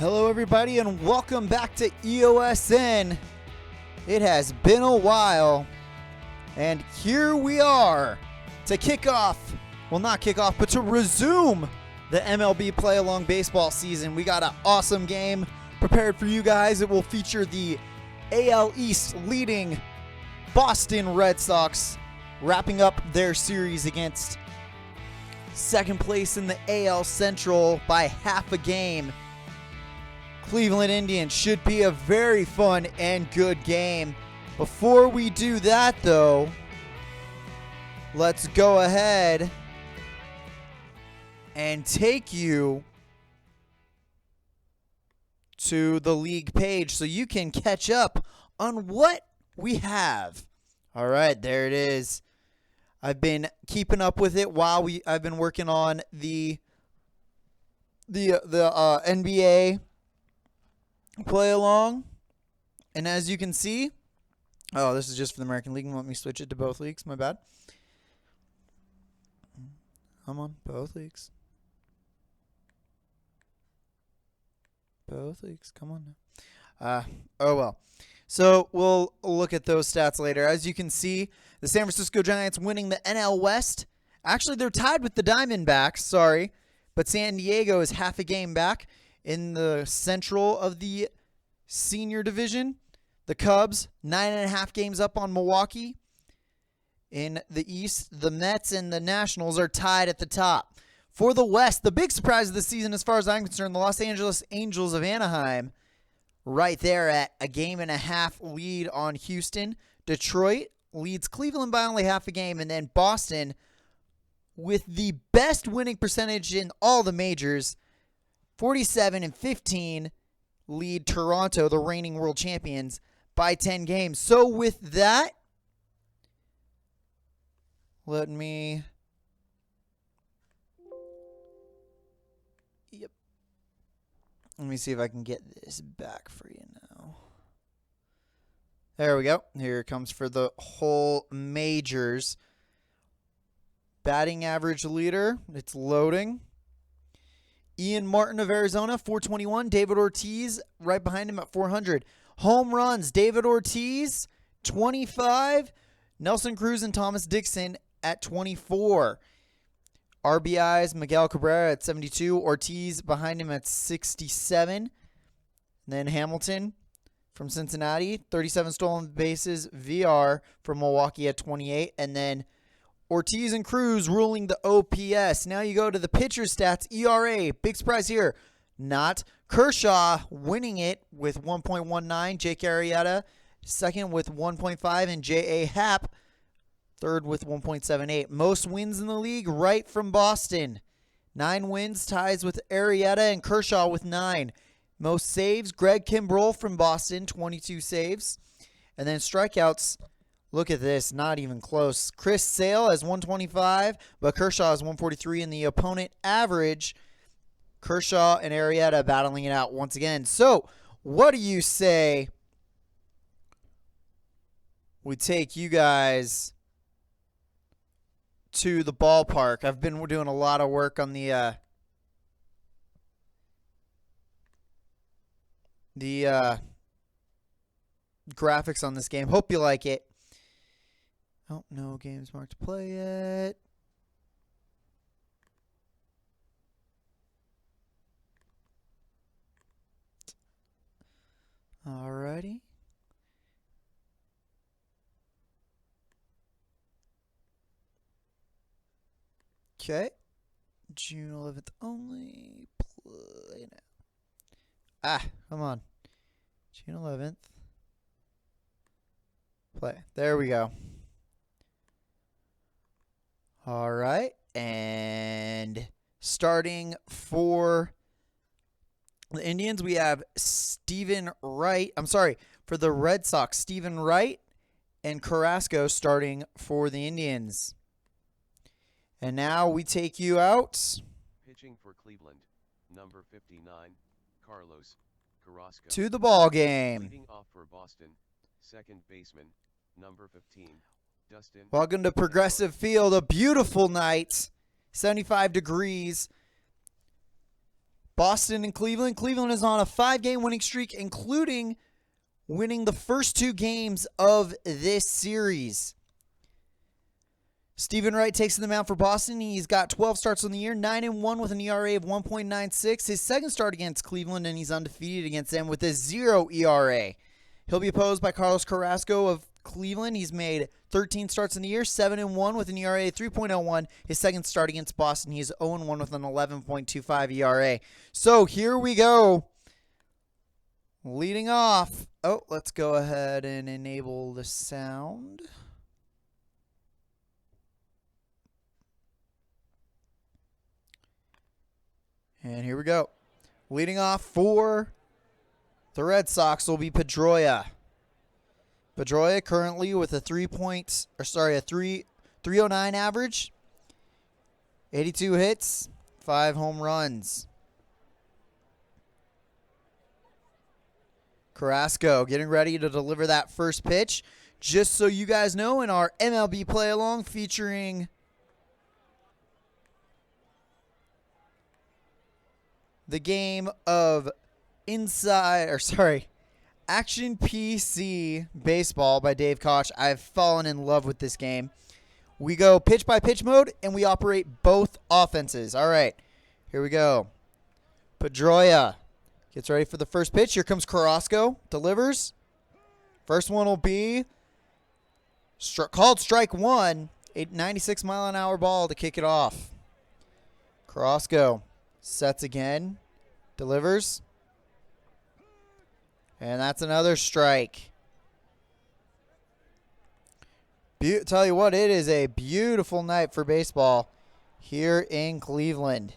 Hello everybody and welcome back to EOSN. It has been a while and here we are to kick off, well not kick off, but to resume the MLB play along baseball season. We got an awesome game prepared for you guys. It will feature the AL East leading Boston Red Sox wrapping up their series against second place in the AL Central by half a game, Cleveland Indians. Should be a very fun and good game. Before we do that though, let's go ahead and take you to the league page so you can catch up on what we have. All right, there it is. I've been keeping up with it while I've been working on the NBA play along, and as you can see, oh, this is just for the American League. Let me switch it to both leagues. My bad. Come on, both leagues. Both leagues. Come on now. Oh well. So we'll look at those stats later. As you can see, the San Francisco Giants winning the NL West. Actually, they're tied with the Diamondbacks. Sorry, but San Diego is half a game back. In the Central of the Senior Division, the Cubs 9.5 games up on Milwaukee. In the East, the Mets and the Nationals are tied at the top. For the West, the big surprise of the season as far as I'm concerned, the Los Angeles Angels of Anaheim right there at a 1.5 game lead on Houston. Detroit leads Cleveland by only half a game, and then Boston with the best winning percentage in all the majors, 47-15, lead Toronto, the reigning world champions, by 10 games. So with that, let me see if I can get this back for you now. There we go. Here it comes for the whole majors. Batting average leader, it's loading. Ian Martin of Arizona, 421. David Ortiz right behind him at 400. Home runs, David Ortiz, 25. Nelson Cruz and Thomas Dixon at 24. RBIs, Miguel Cabrera at 72. Ortiz behind him at 67. And then Hamilton from Cincinnati, 37 stolen bases. VR from Milwaukee at 28. And then Ortiz and Cruz ruling the OPS. Now you go to the pitcher stats. ERA, big surprise here. Not. Kershaw winning it with 1.19. Jake Arrieta second with 1.5. And J.A. Happ third with 1.78. Most wins in the league right from Boston. 9 wins, ties with Arrieta and Kershaw with 9. Most saves, Greg Kimbrell from Boston, 22 saves. And then strikeouts. Look at this, not even close. Chris Sale has 125, but Kershaw has 143 in the opponent average. Kershaw and Arrieta battling it out once again. So, what do you say we take you guys to the ballpark? I've been doing a lot of work on the graphics on this game. Hope you like it. Oh, no games marked to play yet. Alrighty. Okay. June 11th only. Play now. Ah, come on. June 11th. Play. There we go. All right, and starting for the Indians, we have Stephen Wright. I'm sorry, for the Red Sox, Stephen Wright and Carrasco starting for the Indians. And now we take you out. Pitching for Cleveland, number 59, Carlos Carrasco. To the ball game. Leading off for Boston, second baseman, number 15. Dustin. Welcome to Progressive Field. A beautiful night. 75 degrees. Boston and Cleveland. Cleveland is on a 5-game winning streak, including winning the first 2 games of this series. Stephen Wright takes the mound for Boston. He's got 12 starts on the year, 9-1 with an ERA of 1.96. His second start against Cleveland, and he's undefeated against them with a 0 ERA. He'll be opposed by Carlos Carrasco of Cleveland. He's made 13 starts in the year, 7-1 with an ERA of 3.01. His second start against Boston, he's 0-1 with an 11.25 ERA. So here we go. Leading off. Oh, let's go ahead and enable the sound. And here we go. Leading off for the Red Sox will be Pedroia. Pedroia currently with a 309 average, 82 hits, 5 home runs. Carrasco getting ready to deliver that first pitch. Just so you guys know, in our MLB play along featuring the game of Action PC Baseball by Dave Koch. I've fallen in love with this game. We go pitch by pitch mode, and we operate both offenses. All right, here we go. Pedroia gets ready for the first pitch. Here comes Carrasco. Delivers. First one will be called strike 1. A 96-mile-an-hour ball to kick it off. Carrasco sets again. Delivers. And that's another strike. Tell you what, it is a beautiful night for baseball here in Cleveland.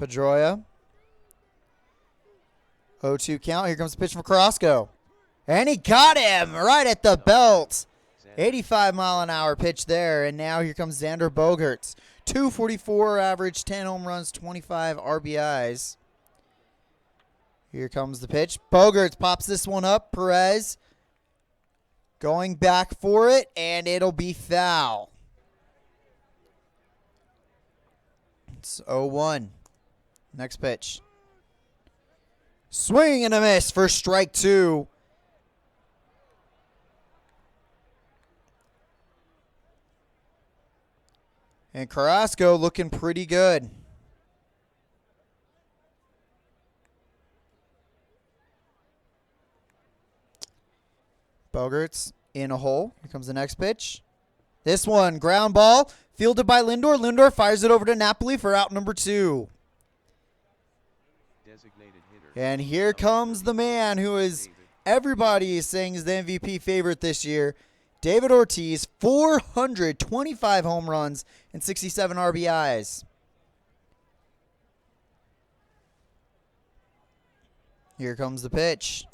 Pedroia. 0-2 count. Here comes the pitch from Carrasco. And he got him right at the belt. 85-mile-an-hour pitch there. And now here comes Xander Bogaerts. 244 average, 10 home runs, 25 RBIs. Here comes the pitch. Bogaerts pops this one up. Perez going back for it, and it'll be foul. It's 0-1. Next pitch. Swing and a miss for strike 2. And Carrasco looking pretty good. Bogaerts in a hole. Here comes the next pitch. This one, ground ball, fielded by Lindor. Lindor fires it over to Napoli for out number 2. And here comes the man who is everybody is saying is the MVP favorite this year. David Ortiz, 425 home runs and 67 RBIs. Here comes the pitch.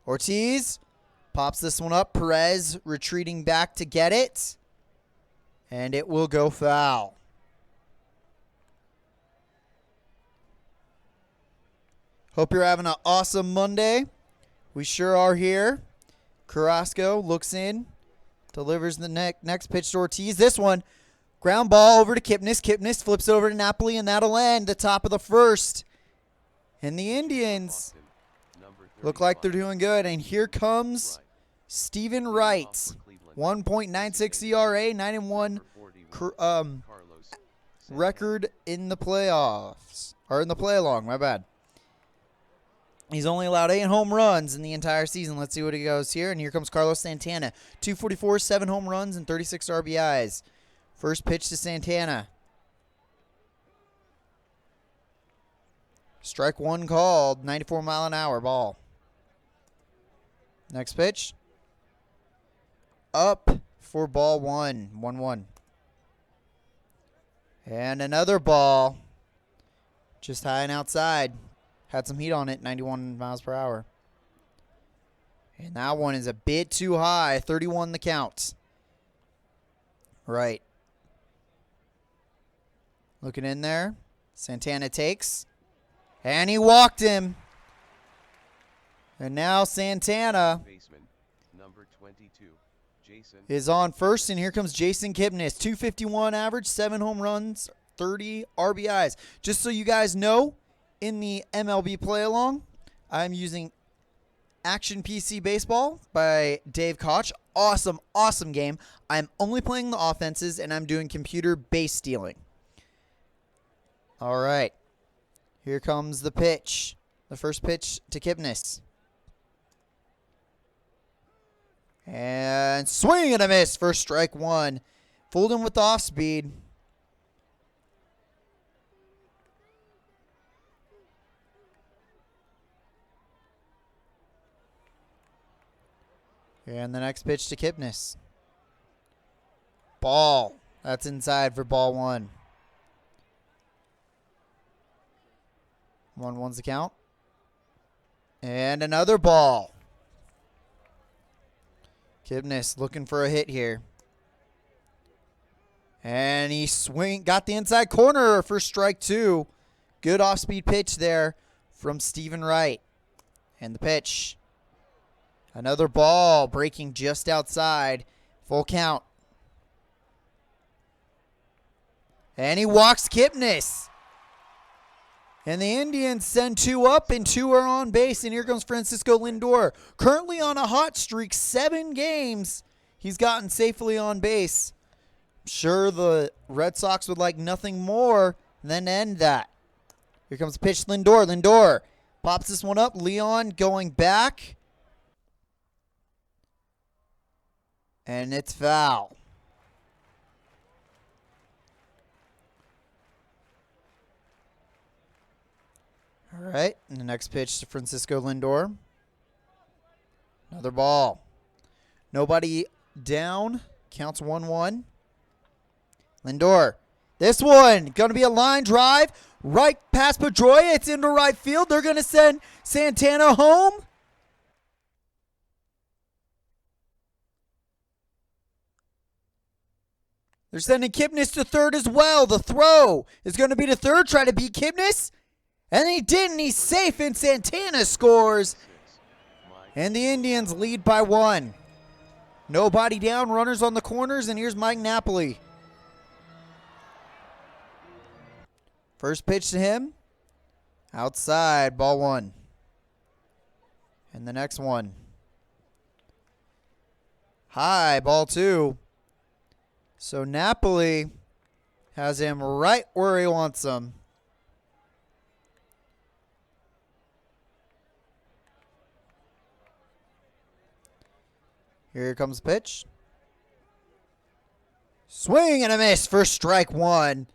Ortiz pops this one up. Perez retreating back to get it. And it will go foul. Hope you're having an awesome Monday. We sure are here. Carrasco looks in, delivers the next pitch to Ortiz. This one, ground ball over to Kipnis. Kipnis flips over to Napoli, and that'll end the top of the first. And the Indians look like they're doing good. And here comes Stephen Wright. 1.96 ERA, 9-1 record in the playoffs. Or in the play along, my bad. He's only allowed 8 home runs in the entire season. Let's see what he goes here. And here comes Carlos Santana. 244, 7 home runs, and 36 RBIs. First pitch to Santana. Strike 1 called. 94-mile-an-hour ball. Next pitch. Up for ball 1. 1-1. And another ball. Just high and outside. Had some heat on it, 91 miles per hour. And that one is a bit too high, 31 the count. Right. Looking in there. Santana takes. And he walked him. And now Santana Baseman, number 22. Jason. is on first, and here comes Jason Kipnis. 251 average, 7 home runs, 30 RBIs. Just so you guys know, in the MLB play-along, I'm using Action PC Baseball by Dave Koch. Awesome, awesome game. I'm only playing the offenses, and I'm doing computer base stealing. All right. Here comes the pitch. The first pitch to Kipnis. And swing and a miss for strike one. Fooled him with the off speed. And the next pitch to Kipnis. Ball. That's inside for ball one. 1-1's the count. And another ball. Kipnis looking for a hit here. And he got the inside corner for strike two. Good off-speed pitch there from Stephen Wright. And the pitch. Another ball breaking just outside. Full count. And he walks Kipnis. And the Indians send 2 up and 2 are on base. And here comes Francisco Lindor. Currently on a hot streak, 7 games. He's gotten safely on base. I'm sure the Red Sox would like nothing more than to end that. Here comes the pitch, Lindor. Lindor pops this one up. Leon going back. And it's foul. All right, and the next pitch to Francisco Lindor. Another ball. Nobody down. Counts 1-1. Lindor. This one going to be a line drive. Right past Pedroia. It's into right field. They're going to send Santana home. They're sending Kipnis to third as well. The throw is going to be to third. Try to beat Kipnis. And he didn't. He's safe, and Santana scores. And the Indians lead by 1. Nobody down. Runners on the corners, and here's Mike Napoli. First pitch to him. Outside, ball 1. And the next one. High, ball 2. So Napoli has him right where he wants him. Here comes the pitch. Swing and a miss for strike 1.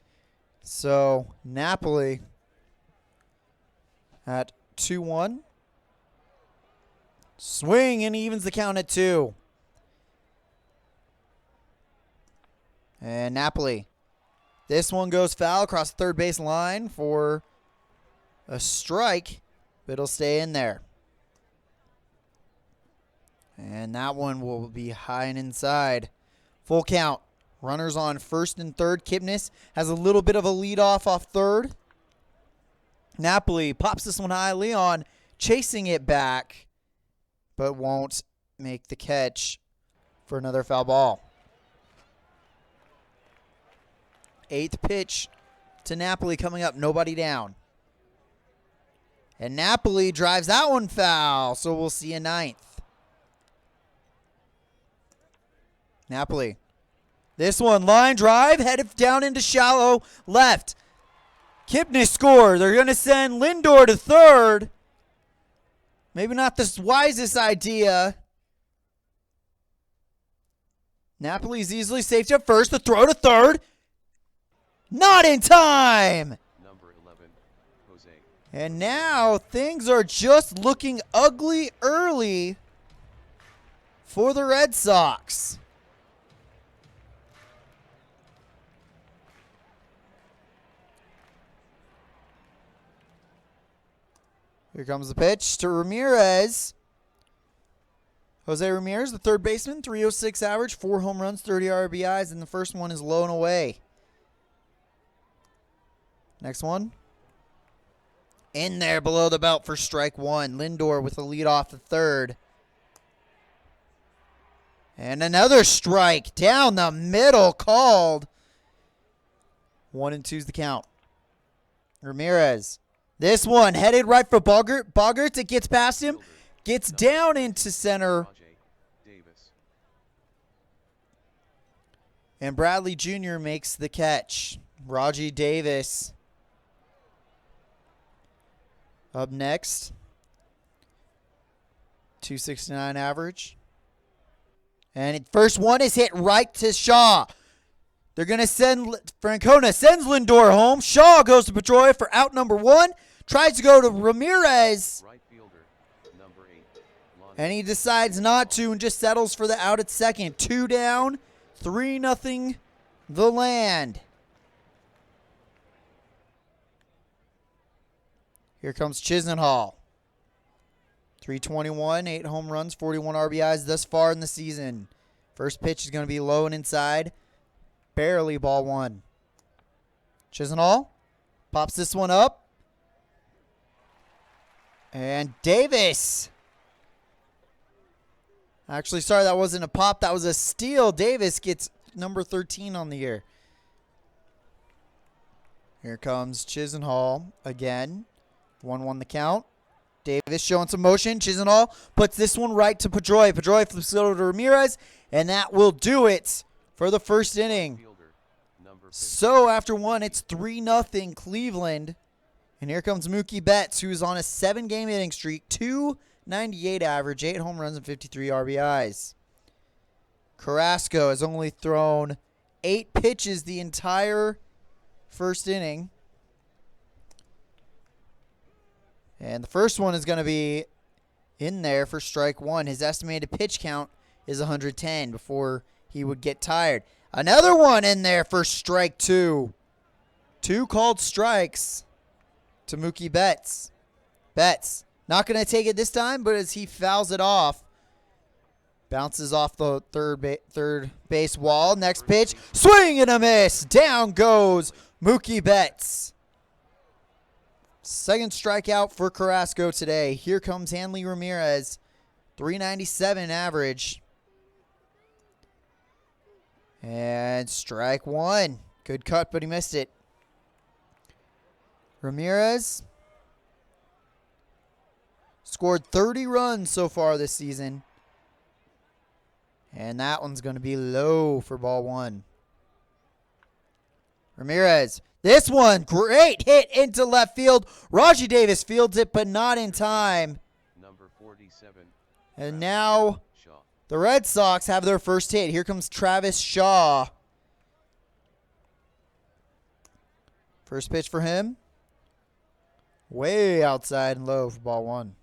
So Napoli at 2-1. Swing and he evens the count at 2. And Napoli. This one goes foul across the third base line for a strike, but it'll stay in there. And that one will be high and inside. Full count. Runners on first and third. Kipnis has a little bit of a lead off third. Napoli pops this one high. Leon chasing it back, but won't make the catch for another foul ball. 8th pitch to Napoli coming up. Nobody down. And Napoli drives that one foul, so we'll see a 9th. Napoli. This one, line drive, headed down into shallow left. Kipnis score. They're going to send Lindor to third. Maybe not the wisest idea. Napoli's easily safe to first. The throw to third. Not in time. Number 11, Jose. And now things are just looking ugly early for the Red Sox. Here comes the pitch to Ramirez. Jose Ramirez, the third baseman, 306 average, 4 home runs, 30 RBIs, and the first one is low and away. Next one. In there below the belt for strike 1. Lindor with a lead off the third. And another strike down the middle called. 1-2's the count. Ramirez. This one headed right for Bogaerts. It gets past him. Gets down into center. And Bradley Jr. makes the catch. Rajai Davis. Up next. 269 average. And first one is hit right to Shaw. They're going to send, Francona sends Lindor home. Shaw goes to Pedroia for out number 1. Tries to go to Ramirez. Right fielder, number 8. And he decides not to and just settles for the out at second. 2 down, 3-0 the Land. Here comes Chisenhall. 321, 8 home runs, 41 RBIs thus far in the season. First pitch is going to be low and inside. Barely ball 1. Chisenhall pops this one up. And Davis. Actually, sorry, that wasn't a pop. That was a steal. Davis gets number 13 on the year. Here comes Chisenhall again. 1-1 the count. Davis showing some motion. Chisenhall puts this one right to Pedroia. Pedroia flips it over to Ramirez, and that will do it for the first inning. So after 1, it's 3-0 Cleveland. And here comes Mookie Betts, who's on a 7-game hitting streak. 298 average, 8 home runs, and 53 RBIs. Carrasco has only thrown 8 pitches the entire first inning. And the first one is going to be in there for strike 1. His estimated pitch count is 110 before he would get tired. Another one in there for strike 2. 2 called strikes to Mookie Betts. Betts not going to take it this time, but as he fouls it off, bounces off the third base wall. Next pitch, swing and a miss. Down goes Mookie Betts. Second strikeout for Carrasco today. Here comes Hanley Ramirez. 397 average. And strike 1. Good cut, but he missed it. Ramirez scored 30 runs so far this season. And that one's going to be low for ball 1. Ramirez. This one, great hit into left field. Rajai Davis fields it, but not in time. Number 47. And now Shaw. the Red Sox have their first hit. Here comes Travis Shaw. First pitch for him. Way outside and low for ball 1.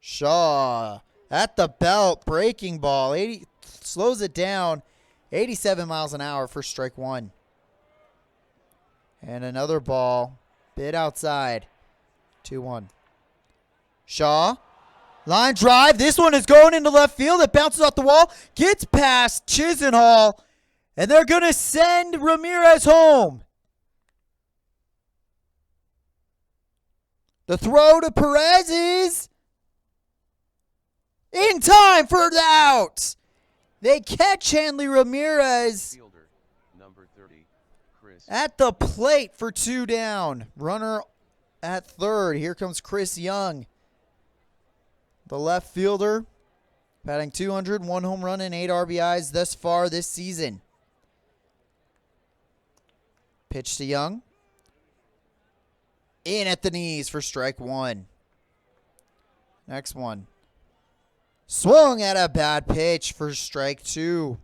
Shaw at the belt, breaking ball. 80 slows it down. 87 miles an hour for strike 1. And another ball, bit outside. 2-1. Shaw, line drive. This one is going into left field. It bounces off the wall, gets past Chisenhall, and they're going to send Ramirez home. The throw to Perez is in time for the out. They catch Hanley Ramirez Fielder, number 30, Chris. at the plate for 2 down. Runner at third. Here comes Chris Young. The left fielder, batting 200, 1 home run and 8 RBIs thus far this season. Pitch to Young. In at the knees for strike 1. Next one. Swung at a bad pitch for strike 2.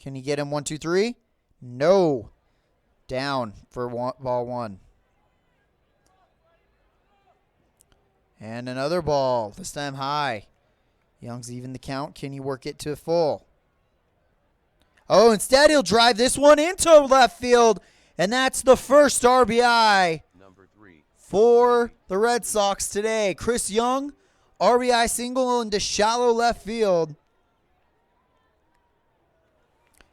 Can he get him 1, 2, 3? No. Down for ball 1. And another ball, this time high. Young's even the count. Can he work it to full? Oh, instead he'll drive this one into left field. And that's the first RBI Number 3. for the Red Sox today. Chris Young, RBI single into shallow left field.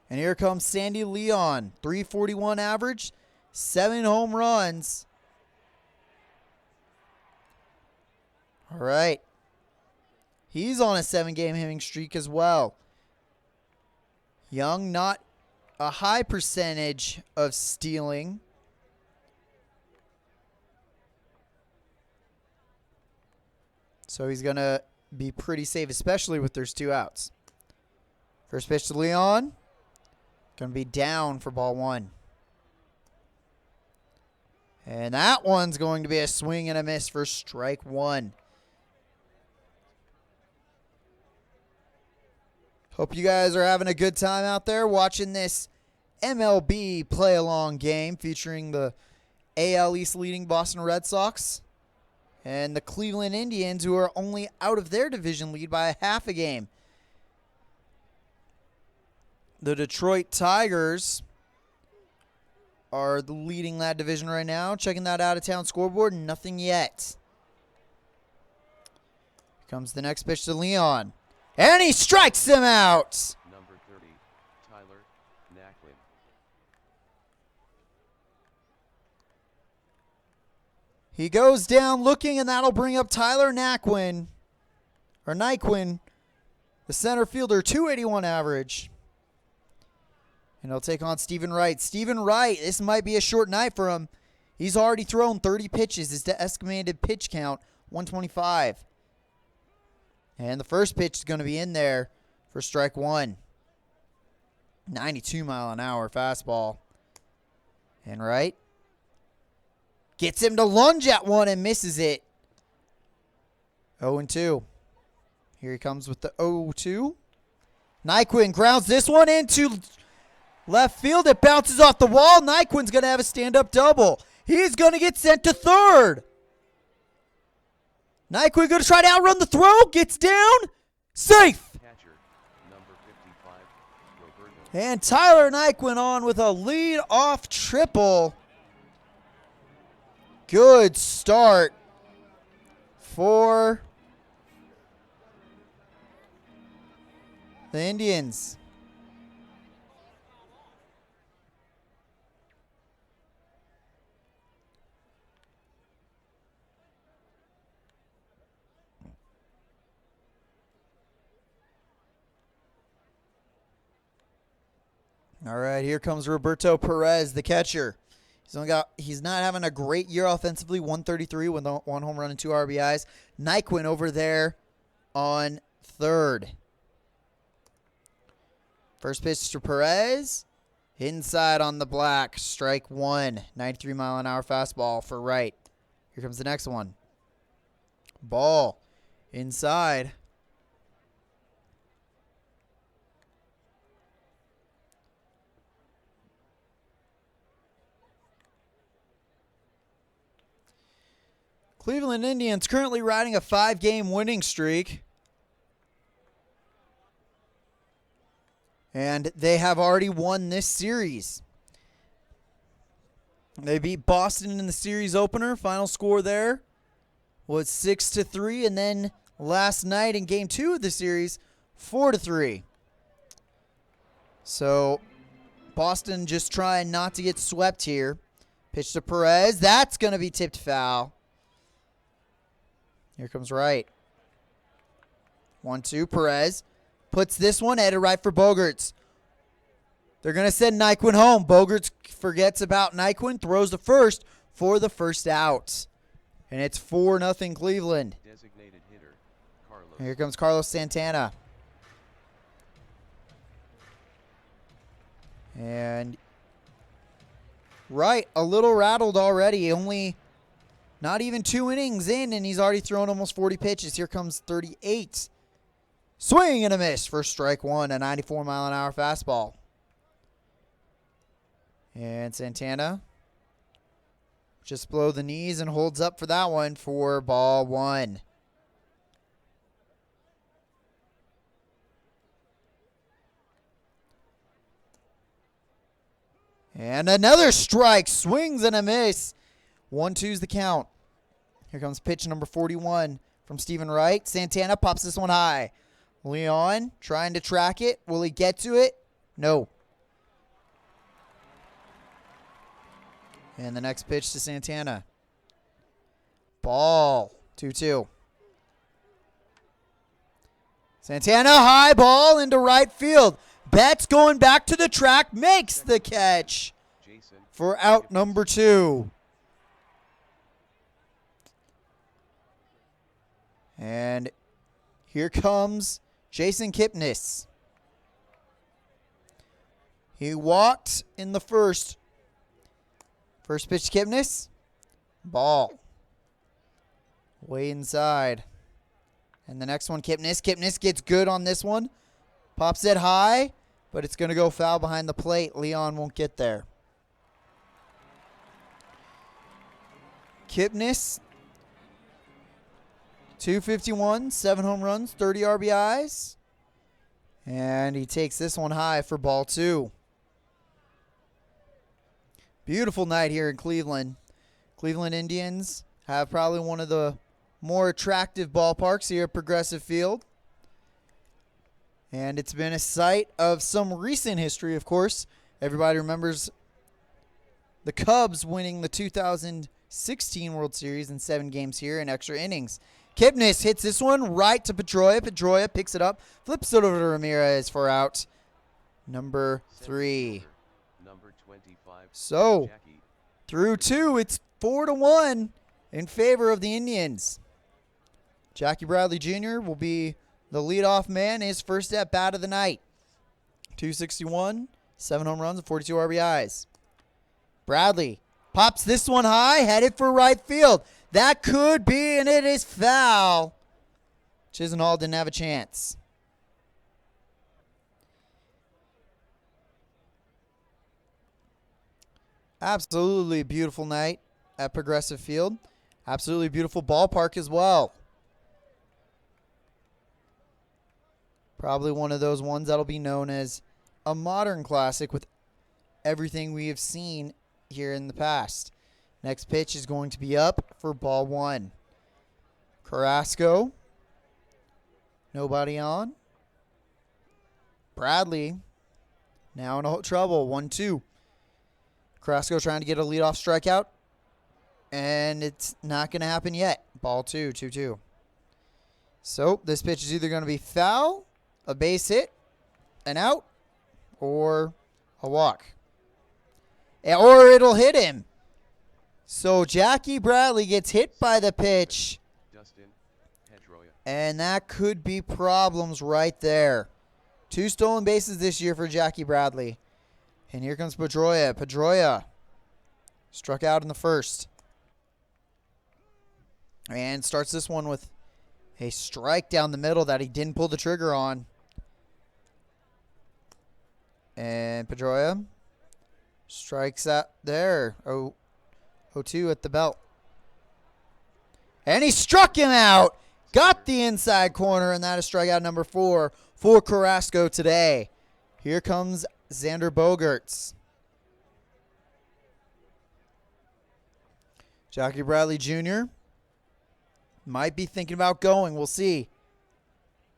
And here comes Sandy Leon. 341 average, 7 home runs. All right. He's on a 7-game hitting streak as well. Young, not a high percentage of stealing. So he's going to be pretty safe, especially with there's 2 outs. First pitch to Leon. Going to be down for ball 1. And that one's going to be a swing and a miss for strike 1. Hope you guys are having a good time out there watching this MLB play-along game featuring the AL East leading Boston Red Sox and the Cleveland Indians, who are only out of their division lead by a half a game. The Detroit Tigers are leading that division right now. Checking that out-of-town scoreboard, nothing yet. Here comes the next pitch to Leon. And he strikes him out. Number 30, Tyler Naquin. He goes down looking, and that'll bring up Tyler Naquin. Or Nyquin, the center fielder, 281 average. And he'll take on Stephen Wright. Stephen Wright, this might be a short night for him. He's already thrown 30 pitches. His estimated pitch count, 125. And the first pitch is going to be in there for strike 1. 92-mile-an-hour fastball. And Wright gets him to lunge at one and misses it. 0-2. Here he comes with the 0-2. Nyquin grounds this one into left field. It bounces off the wall. Nyquin's going to have a stand-up double. He's going to get sent to third. Nyquin going to try to outrun the throw. Gets down. Safe. Catcher, number 55, Roberto. And Tyler Nyquin on with a lead-off triple. Good start for the Indians. All right, here comes Roberto Perez, the catcher. He's not having a great year offensively, 133 with 1 home run and 2 RBIs. Nyquin over there on third. First pitch to Perez. Inside on the black, strike 1. 93-mile-an-hour fastball for Wright. Here comes the next one. Ball inside. Cleveland Indians currently riding a 5-game winning streak. And they have already won this series. They beat Boston in the series opener. Final score there was 6-3. And then last night in game 2 of the series, 4-3. So Boston just trying not to get swept here. Pitch to Perez. That's going to be tipped foul. Here comes Wright. 1-2. Perez puts this one headed right for Bogaerts. They're going to send Nyquin home. Bogaerts forgets about Nyquin, throws the first for the first out. And it's 4-0 Cleveland. Designated hitter, Carlos. Here comes Carlos Santana. And Wright a little rattled already. Only not even 2 innings in, and he's already thrown almost 40 pitches. Here comes 38. Swing and a miss for strike 1, a 94-mile-an-hour fastball. And Santana just below the knees and holds up for that one for ball 1. And another strike. Swings and a miss. 1-2's the count. Here comes pitch number 41 from Stephen Wright. Santana pops this one high. Leon trying to track it. Will he get to it? No. And the next pitch to Santana. Ball. 2-2. Santana, high ball into right field. Betts going back to the track, makes the catch Jason. for out number 2. And here comes Jason Kipnis. He walked in the first. First pitch to Kipnis. Ball. Way inside. And the next one, Kipnis. Kipnis gets good on this one. Pops it high, but it's going to go foul behind the plate. Leon won't get there. Kipnis, 251, 7 home runs, 30 RBIs. And he takes this one high for ball 2. Beautiful night here in Cleveland. Cleveland Indians have probably one of the more attractive ballparks here at Progressive Field. And it's been a site of some recent history, of course. Everybody remembers the Cubs winning the 2016 World Series in 7 games here in extra innings. Kipnis hits this one right to Pedroia. Pedroia picks it up, flips it over to Ramirez for out number 3. Number 25. So, Jackie. through 2, it's 4-1 in favor of the Indians. Jackie Bradley Jr. will be the leadoff man, his first at bat of the night. 261, 7 home runs, and 42 RBIs. Bradley pops this one high, headed for right field. That could be, and it is foul. Chisenhall didn't have a chance. Absolutely beautiful night at Progressive Field. Absolutely beautiful ballpark as well. Probably one of those ones that'll be known as a modern classic with everything we have seen here in the past. Next pitch is going to be up for ball 1. Carrasco. Nobody on. Bradley. Now in trouble. 1-2. Carrasco trying to get a leadoff strikeout. And it's not going to happen yet. Ball 2, 2-2. So this pitch is either going to be foul, a base hit, an out, or a walk. Or it'll hit him. So Jackie Bradley gets hit by the pitch. Dustin Pedroia. And that could be problems right there. 2 stolen bases this year for Jackie Bradley. And here comes Pedroia. Pedroia struck out in the first. And starts this one with a strike down the middle that he didn't pull the trigger on. And Pedroia strikes out there. 0-2 at the belt. And he struck him out. Got the inside corner, and that is strikeout number 4 for Carrasco today. Here comes Xander Bogaerts. Jackie Bradley Jr. might be thinking about going. We'll see.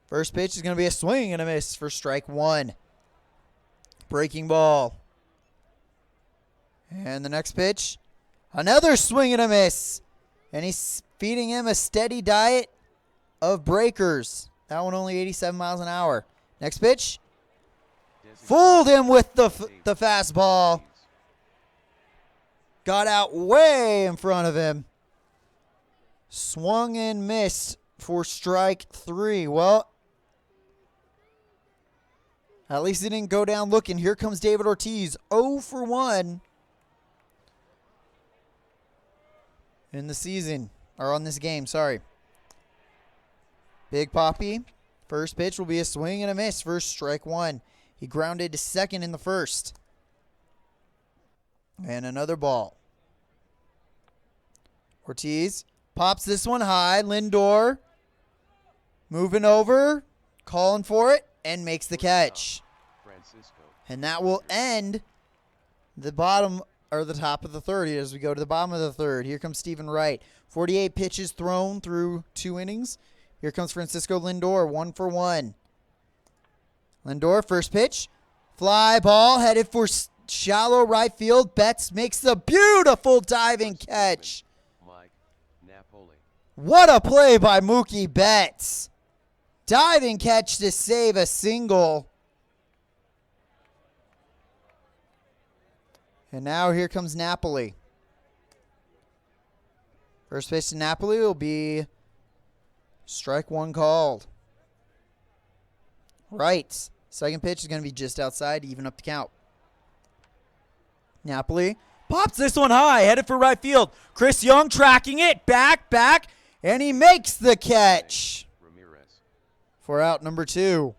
First pitch is going to be a swing and a miss for strike 1. Breaking ball. And the next pitch, another swing and a miss. And he's feeding him a steady diet of breakers. That one only 87 miles an hour. Next pitch, fooled him with the fastball. Got out way in front of him. Swung and missed for strike 3. Well, at least he didn't go down looking. Here comes David Ortiz, 0 for 1 in the season, or on this game, sorry. Big Papi, first pitch will be a swing and a miss for strike 1. He grounded to second in the first. And another ball. Ortiz pops this one high. Lindor moving over, calling for it, and makes the catch. Francisco. And that will end the bottom or the top of the third as we go to the bottom of the third. Here comes Stephen Wright. 48 pitches thrown through 2 innings. Here comes Francisco Lindor, 1 for 1. Lindor, first pitch. Fly ball headed for shallow right field. Betts makes the beautiful diving catch. Mike Napoli. What a play by Mookie Betts. Diving catch to save a single. And now here comes Napoli. First pitch to Napoli will be strike one called. Right. Second pitch is going to be just outside to even up the count. Napoli pops this one high, headed for right field. Chris Young tracking it, back, and he makes the catch for out number 2.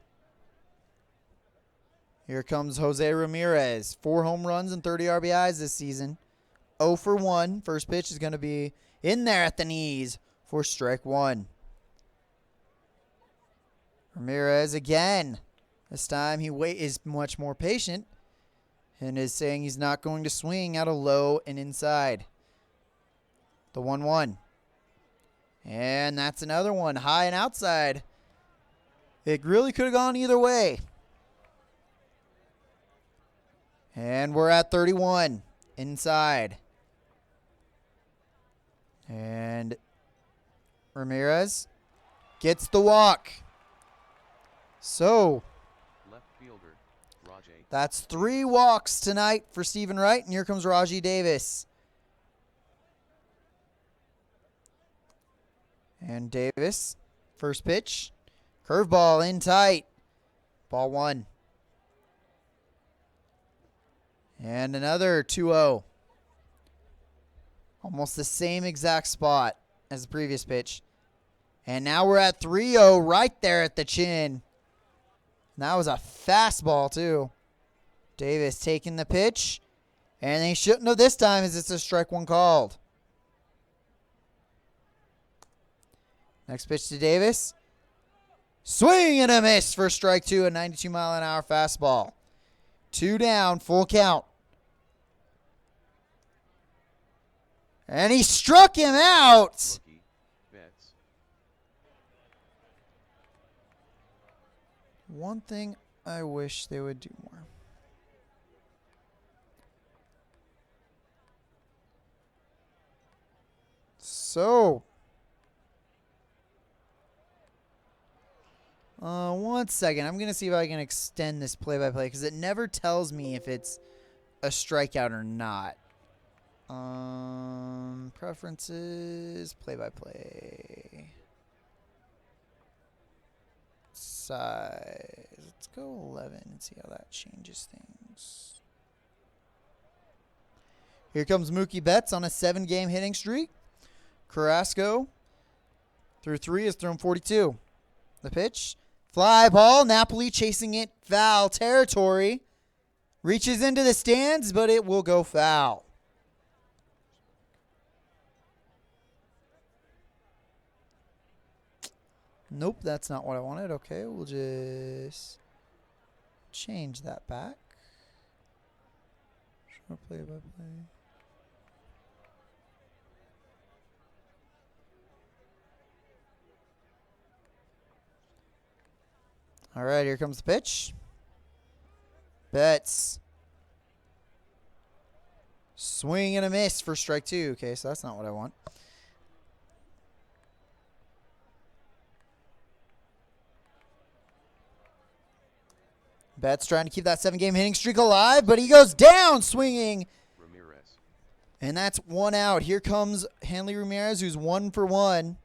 Here comes Jose Ramirez. 4 home runs and 30 RBIs this season. 0 for 1. First pitch is going to be in there at the knees for strike 1. Ramirez again. This time he is much more patient and is saying he's not going to swing out of low and inside. The 1-1. And that's another one. High and outside. It really could have gone either way. And we're at 31. Inside. And Ramirez gets the walk. So left fielder, Rajay. That's 3 walks tonight for Stephen Wright. And here comes Rajay Davis. And Davis, first pitch. Curveball in tight. Ball 1. And another 2-0. Almost the same exact spot as the previous pitch. And now we're at 3-0 right there at the chin. And that was a fastball too. Davis taking the pitch. And they shouldn't have this time as it's a strike one called. Next pitch to Davis. Swing and a miss for strike 2, a 92-mile-an-hour fastball. 2 down, full count. And he struck him out. One thing I wish they would do more. So, 1 second. I'm going to see if I can extend this play-by-play because it never tells me if it's a strikeout or not. Preferences, play-by-play. Size. Let's go 11 and see how that changes things. Here comes Mookie Betts on a 7-game hitting streak. Carrasco through 3 has thrown 42. The pitch. Fly ball. Napoli chasing it. Foul territory. Reaches into the stands, but it will go foul. Nope, that's not what I wanted. Okay, we'll just change that back. Short play by play. All right, here comes the pitch. Betts. Swing and a miss for strike 2. Okay, so that's not what I want. Betts trying to keep that 7-game hitting streak alive, but he goes down swinging. Ramirez. And that's 1 out. Here comes Hanley Ramirez, who's 1 for 1.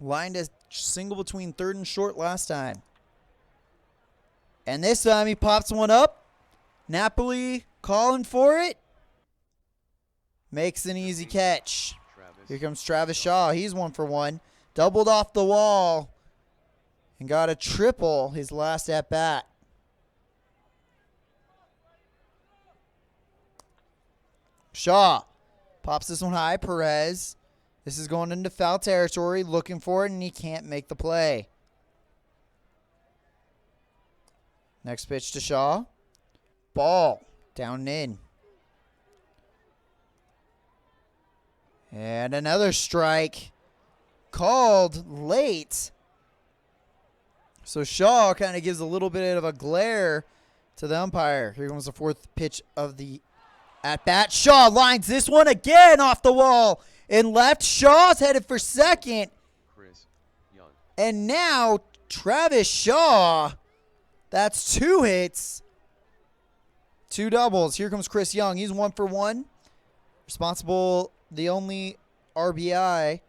Lined a single between third and short last time. And this time he pops one up. Napoli calling for it. Makes an easy catch. Here comes Travis Shaw. He's 1 for 1. Doubled off the wall. And got a triple his last at-bat. Shaw pops this one high. Perez. This is going into foul territory. Looking for it, and he can't make the play. Next pitch to Shaw. Ball. Down and in. And another strike. Called late. So Shaw kind of gives a little bit of a glare to the umpire. Here comes the 4th pitch of the at-bat. Shaw lines this one again off the wall. In left, Shaw's headed for second. Chris Young. And now Travis Shaw. That's 2 hits. 2 doubles. Here comes Chris Young. He's 1 for 1. Responsible, the only RBI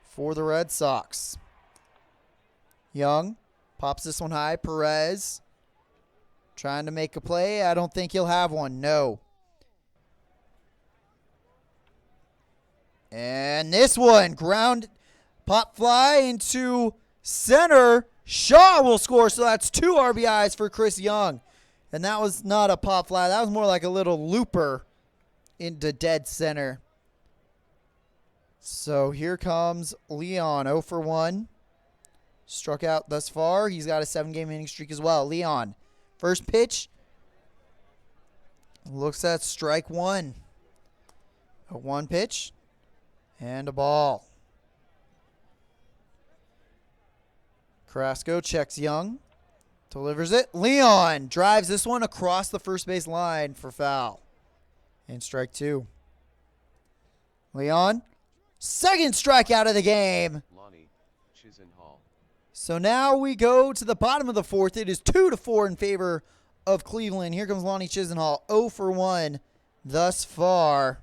for the Red Sox. Young pops this one high. Perez trying to make a play. I don't think he'll have one. No. And this one, ground pop fly into center. Shaw will score, so that's 2 RBIs for Chris Young. And that was not a pop fly. That was more like a little looper into dead center. So here comes Leon, 0 for 1. Struck out thus far. He's got a 7-game inning streak as well. Leon, first pitch. Looks at strike 1. A 1 pitch. And a ball. Carrasco checks Young. Delivers it. Leon drives this one across the first base line for foul. And strike 2. Leon, second strikeout of the game. Lonnie Chisenhall. So now we go to the bottom of the 4th. It is 2-4 in favor of Cleveland. Here comes Lonnie Chisenhall, 0 for 1 thus far.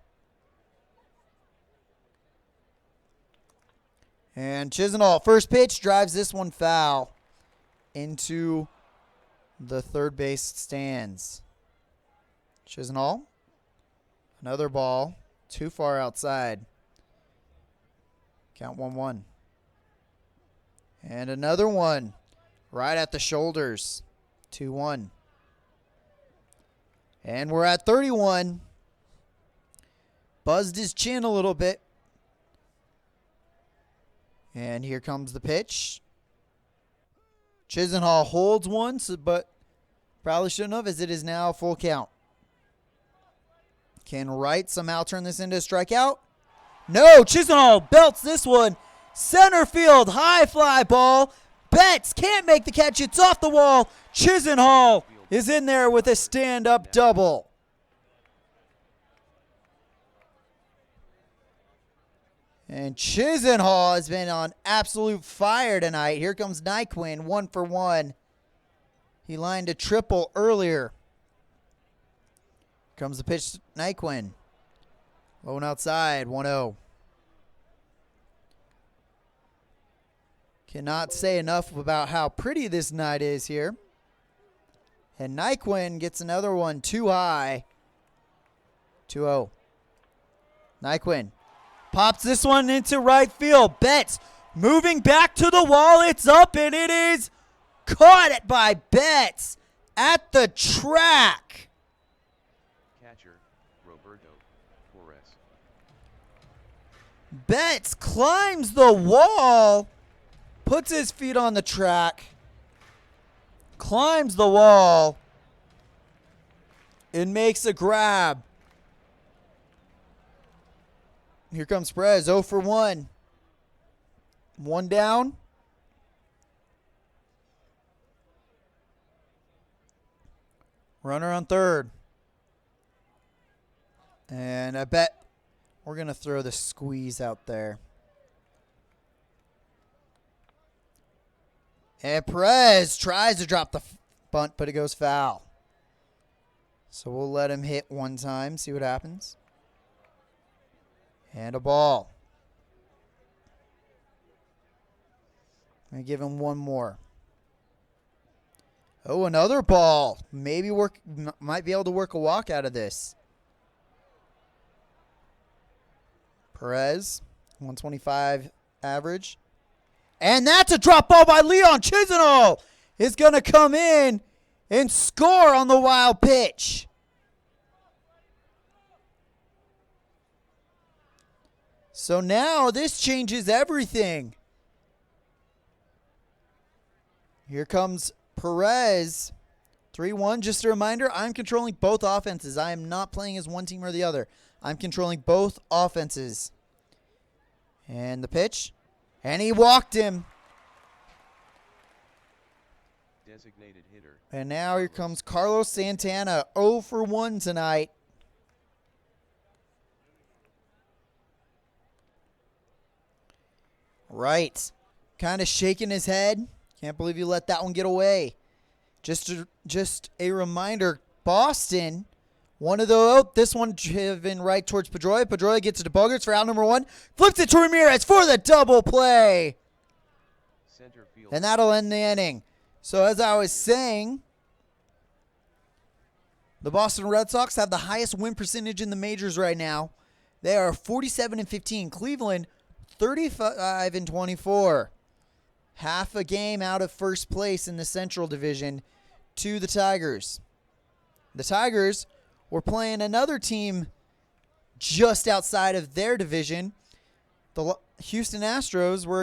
And Chisenhall, first pitch, drives this one foul into the third base stands. Chisenhall, another ball, too far outside. Count 1-1. And another one right at the shoulders. 2-1. And we're at 31. Buzzed his chin a little bit. And here comes the pitch. Chisenhall holds one, but probably shouldn't have, as it is now a full count. Can Wright somehow turn this into a strikeout? No, Chisenhall belts this one. Center field, high fly ball. Betts can't make the catch. It's off the wall. Chisenhall is in there with a stand-up double. And Chisenhall has been on absolute fire tonight. Here comes Nyquin, 1 for 1. He lined a triple earlier. Comes the pitch to Nyquin. Low and outside, 1-0. Cannot say enough about how pretty this night is here. And Nyquin gets another one too high. 2-0. Nyquin pops this one into right field. Betts moving back to the wall. It's up, and it is caught by Betts at the track. Catcher, Roberto Torres. Betts climbs the wall, puts his feet on the track, climbs the wall, and makes a grab. Here comes Perez, 0 for 1. 1 down. Runner on third. And I bet we're going to throw the squeeze out there. And Perez tries to drop the bunt, but it goes foul. So we'll let him hit one time, see what happens. And a ball. I'm going to give him one more. Oh, another ball. Maybe might be able to work a walk out of this. Perez, 125 average. And that's a drop ball by Leon. Chisenhall is going to come in and score on the wild pitch. So now this changes everything. Here comes Perez. 3-1. Just a reminder, I'm controlling both offenses. I am not playing as one team or the other. I'm controlling both offenses. And the pitch. And he walked him. Designated hitter. And now here comes Carlos Santana. 0 for 1 tonight. Right. kind of shaking his head. Can't believe you let that one get away. Just a reminder, Boston, one of the, this one driven right towards Pedroia. Pedroia gets it to Bogarts for out number 1. Flips it to Ramirez for the double play. Center field. And that'll end the inning. So as I was saying, the Boston Red Sox have the highest win percentage in the majors right now. They are 47-15. Cleveland, 35-24. Half a game out of first place in the Central Division to the Tigers. The Tigers were playing another team just outside of their division. The Houston Astros were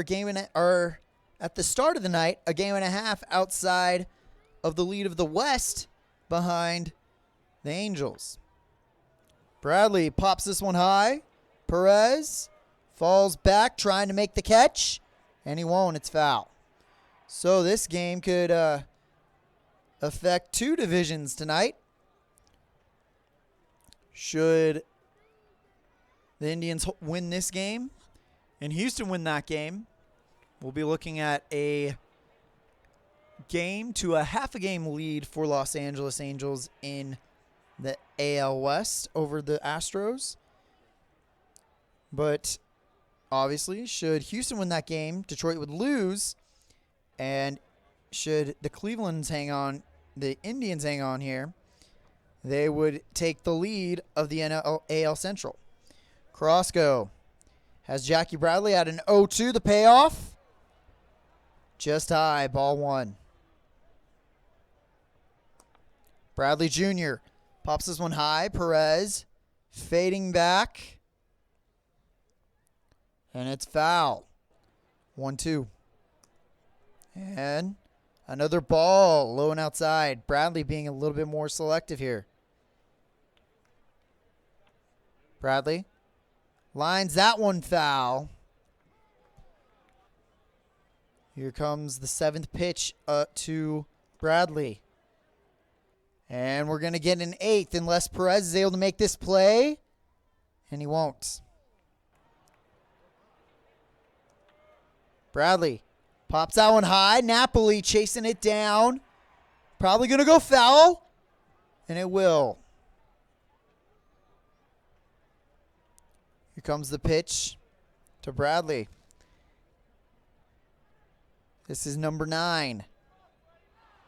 at the start of the night, a game and a half outside of the lead of the West behind the Angels. Bradley pops this one high. Perez falls back trying to make the catch, and he won't. It's foul. So this game could affect 2 divisions tonight. Should the Indians win this game and Houston win that game, we'll be looking at a game to a half a game lead for Los Angeles Angels in the AL West over the Astros. But obviously, should Houston win that game, Detroit would lose. And should the Indians hang on here, they would take the lead of the AL Central. Carrasco has Jackie Bradley at an 0-2. The payoff, just high, ball 1. Bradley Jr. pops this one high. Perez fading back. And it's foul. 1-2. And another ball low and outside. Bradley being a little bit more selective here. Bradley lines that one foul. Here comes the 7th pitch to Bradley. And we're going to get an 8th unless Perez is able to make this play. And he won't. Bradley pops that one high. Napoli chasing it down. Probably going to go foul. And it will. Here comes the pitch to Bradley. This is number 9.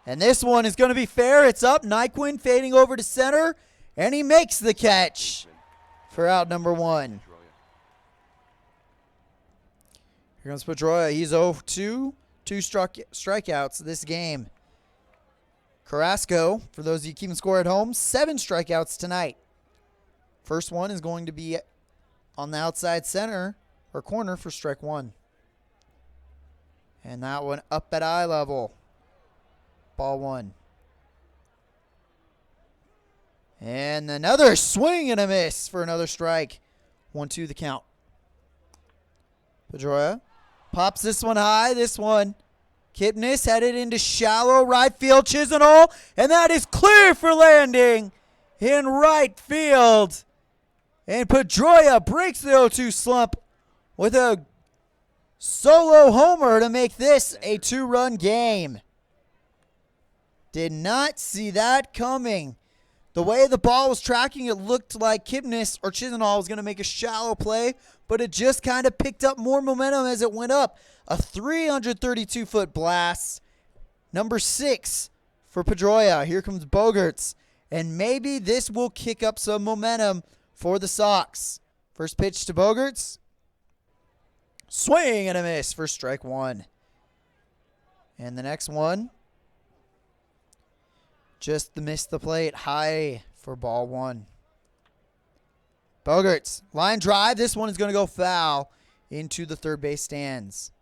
And this one is going to be fair. It's up. Nyquin fading over to center. And he makes the catch for out number 1. Here comes Pedroia. He's 0-2. 2 strikeouts this game. Carrasco, for those of you keeping score at home, 7 strikeouts tonight. First one is going to be on the outside center or corner for strike 1. And that one up at eye level. Ball 1. And another swing and a miss for another strike. 1-2 the count. Pedroia pops this one high. This one, Kipnis headed into shallow right field. Chisenhall, and that is clear for landing in right field. And Pedroia breaks the 0-2 slump with a solo homer to make this a 2-run game. Did not see that coming. The way the ball was tracking, it looked like Kipnis or Chisenhall was going to make a shallow play, but it just kind of picked up more momentum as it went up. A 332-foot blast. Number 6 for Pedroia. Here comes Bogarts. And maybe this will kick up some momentum for the Sox. First pitch to Bogarts. Swing and a miss for strike 1. And the next one, just missed the plate high for ball 1. Bogarts, line drive. This one is going to go foul into the third base stands.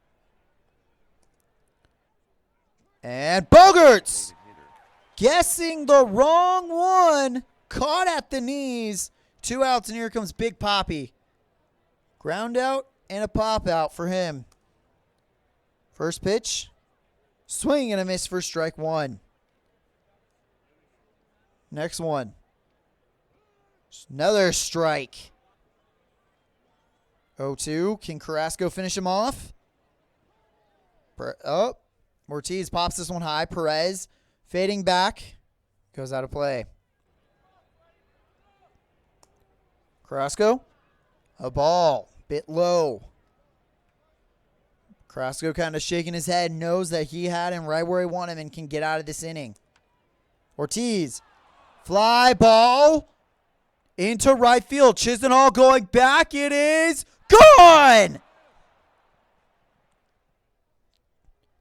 And Bogarts, guessing the wrong one, caught at the knees. 2 outs, and here comes Big Papi. Ground out and a pop out for him. First pitch, swing and a miss for strike 1. Next one, another strike. 0-2. Can Carrasco finish him off? Ortiz pops this one high. Perez fading back. Goes out of play. Carrasco. A ball. Bit low. Carrasco kind of shaking his head. Knows that he had him right where he wanted him and can get out of this inning. Ortiz. Fly ball. Into right field. Chisenhall going back. It is gone!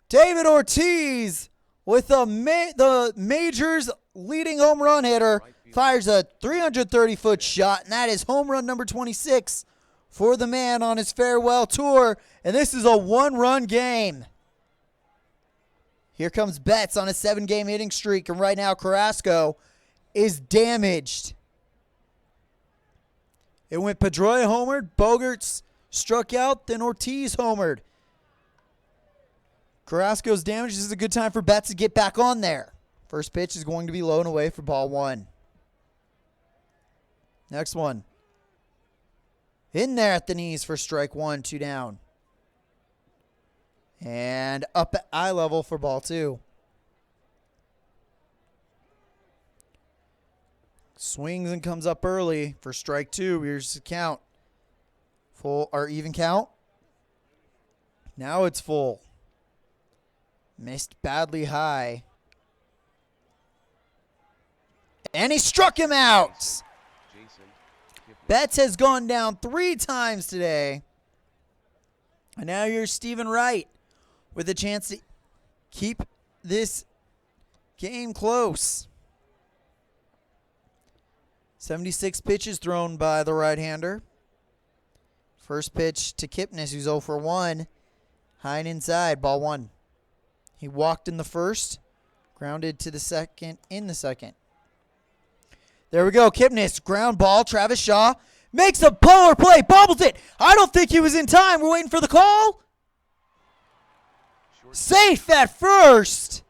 David Ortiz with the major's leading home run hitter fires a 330-foot shot, and that is home run number 26 for the man on his farewell tour, and this is a one-run game. Here comes Betts on a 7-game hitting streak, and right now Carrasco is damaged. It went Pedroia homered, Bogaerts struck out, then Ortiz homered. Carrasco's damaged. This is a good time for Betts to get back on there. First pitch is going to be low and away for ball 1. Next one. In there at the knees for strike 1, 2 down. And up at eye level for ball 2. Swings and comes up early for strike 2. Here's the count. Full or even count. Now it's full. Missed badly high. And he struck him out. Betts has gone down 3 times today. And now here's Stephen Wright with a chance to keep this game close. 76 pitches thrown by the right-hander. First pitch to Kipnis, who's 0 for 1. High and inside, ball 1. He walked in the first, grounded to the second in the second. There we go. Kipnis, ground ball. Travis Shaw makes a power play, bobbles it. I don't think he was in time. We're waiting for the call. Safe at first.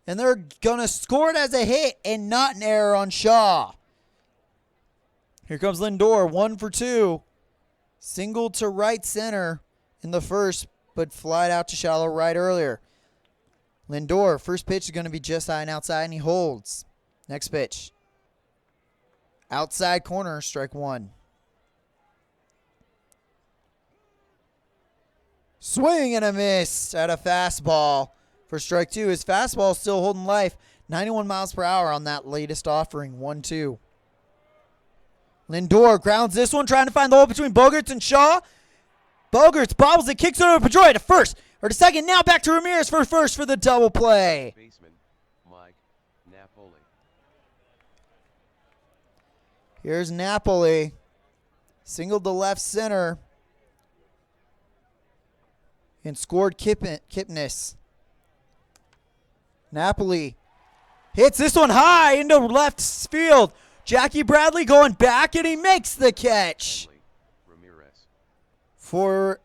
And they're going to score it as a hit and not an error on Shaw. Here comes Lindor, 1 for 2. Single to right center in the first, but flied out to shallow right earlier. Lindor, first pitch is going to be just high and outside, and he holds. Next pitch. Outside corner, strike 1. Swing and a miss at a fastball for strike 2. His fastball is still holding life. 91 miles per hour on that latest offering. 1-2. Lindor grounds this one, trying to find the hole between Bogaerts and Shaw. Bogaerts bobbles it, kicks it over to Pedroia to first, or to second. Now back to Ramirez for first for the double play. Here's Napoli. Singled to left center. And scored Kipnis. Napoli hits this one high into left field. Jackie Bradley going back, and he makes the catch for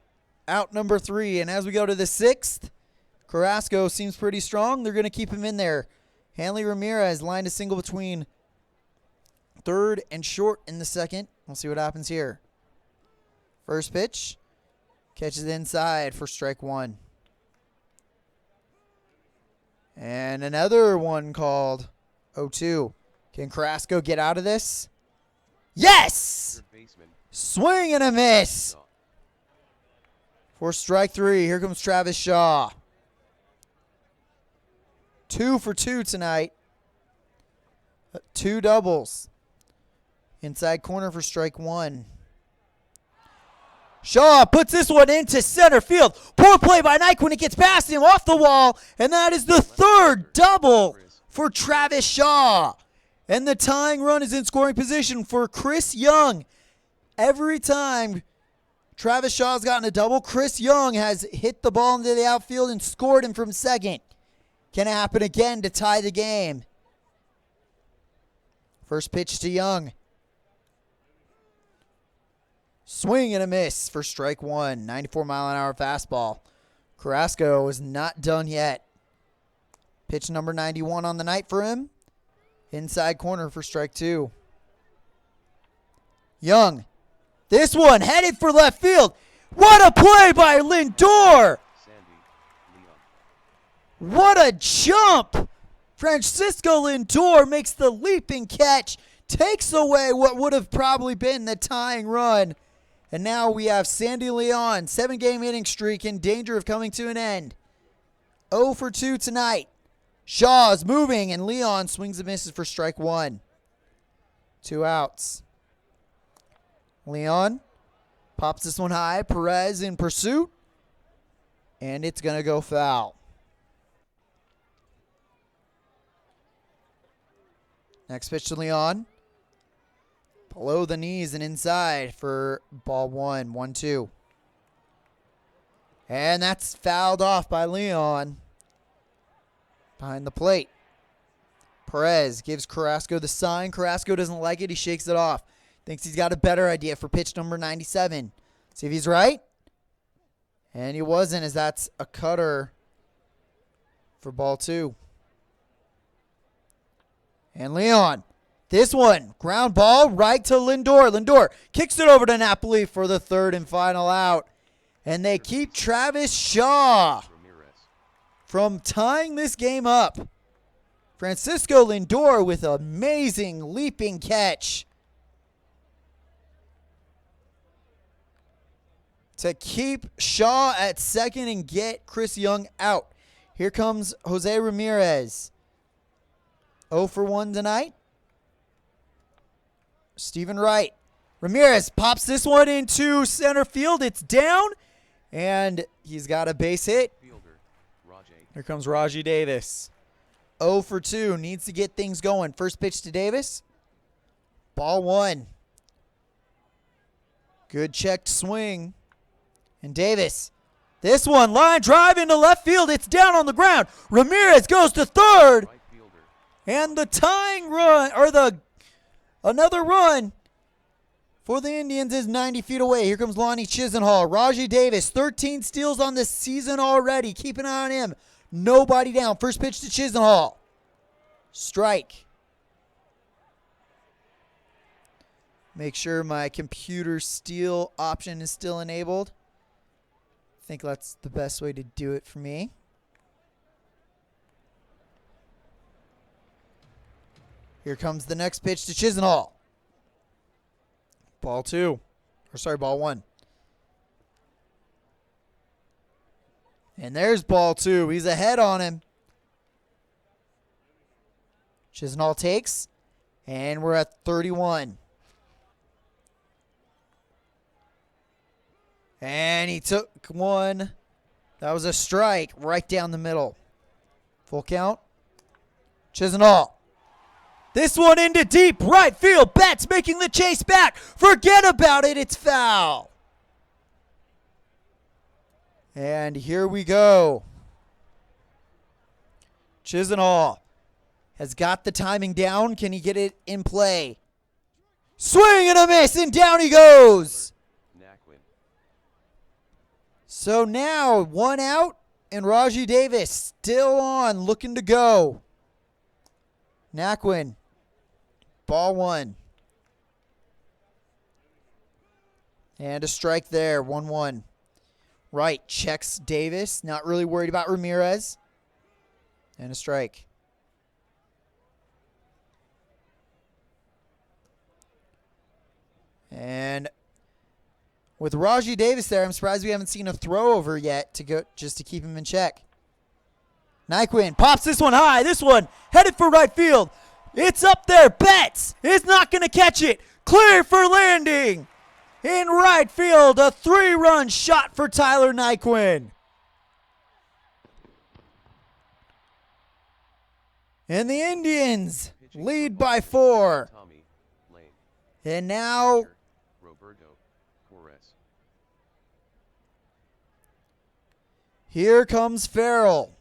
out number 3. And as we go to the 6th, Carrasco seems pretty strong. They're going to keep him in there. Hanley Ramirez lined a single between third and short in the second. We'll see what happens here. First pitch. Catches inside for strike 1. And another one called 0-2. Can Carrasco get out of this? Yes! Swing and a miss for strike 3. Here comes Travis Shaw. 2 for 2 tonight. 2 doubles. Inside corner for strike 1. Shaw puts this one into center field. Poor play by Nike when it gets past him off the wall. And that is the 3rd double for Travis Shaw. And the tying run is in scoring position for Chris Young. Every time Travis Shaw's gotten a double, Chris Young has hit the ball into the outfield and scored him from second. Can it happen again to tie the game? First pitch to Young. Swing and a miss for strike 1. 94-mile-an-hour fastball. Carrasco is not done yet. Pitch number 91 on the night for him. Inside corner for strike 2. Young. This one headed for left field. What a play by Lindor! Sandy, Leon. What a jump! Francisco Lindor makes the leaping catch, takes away what would have probably been the tying run. And now we have Sandy Leon, 7-game inning streak in danger of coming to an end. 0 for 2 tonight. Shaw's moving, and Leon swings and misses for strike 1. 2 outs. Leon pops this one high. Perez in pursuit. And it's going to go foul. Next pitch to Leon. Below the knees and inside for ball 1. 1-2. And that's fouled off by Leon. Behind the plate. Perez gives Carrasco the sign. Carrasco doesn't like it. He shakes it off. Thinks he's got a better idea for pitch number 97. See if he's right. And he wasn't, as that's a cutter for ball 2. And Leon. This one, ground ball right to Lindor. Lindor kicks it over to Napoli for the 3rd and final out. And they keep Travis Shaw from tying this game up. Francisco Lindor with an amazing leaping catch to keep Shaw at second and get Chris Young out. Here comes Jose Ramirez. 0 for 1 tonight. Stephen Wright. Ramirez pops this one into center field. It's down, and he's got a base hit. Here comes Rajai Davis. 0 for 2. Needs to get things going. First pitch to Davis. Ball 1. Good checked swing. And Davis. This one, line drive into left field. It's down on the ground. Ramirez goes to third. And the tying run, or another run for the Indians is 90 feet away. Here comes Lonnie Chisenhall. Rajai Davis, 13 steals on the season already. Keep an eye on him. Nobody down. First pitch to Chisenhall. Strike. Make sure my computer steal option is still enabled. I think that's the best way to do it for me. Here comes the next pitch to Chisenhall. Ball 2. Or sorry, ball 1. And there's ball 2. He's ahead on him. Chisenhall takes. And we're at 31. And he took one. That was a strike right down the middle. Full count. Chisenhall. This one into deep right field. Betts making the chase back. Forget about it. It's foul. And here we go. Chisenhall has got the timing down. Can he get it in play? Swing and a miss, and down he goes. So now 1 out, and Rajai Davis still on, looking to go. Naquin. Ball 1. And a strike there, 1-1. Wright checks Davis, not really worried about Ramirez. And a strike. And with Rajai Davis there, I'm surprised we haven't seen a throw over yet to go just to keep him in check. Naquin pops this one high. This one headed for right field. It's up there. Betts is not going to catch it. Clear for landing. In right field, a 3-run shot for Tyler Naquin. And the Indians lead by 4. And now here comes Farrell.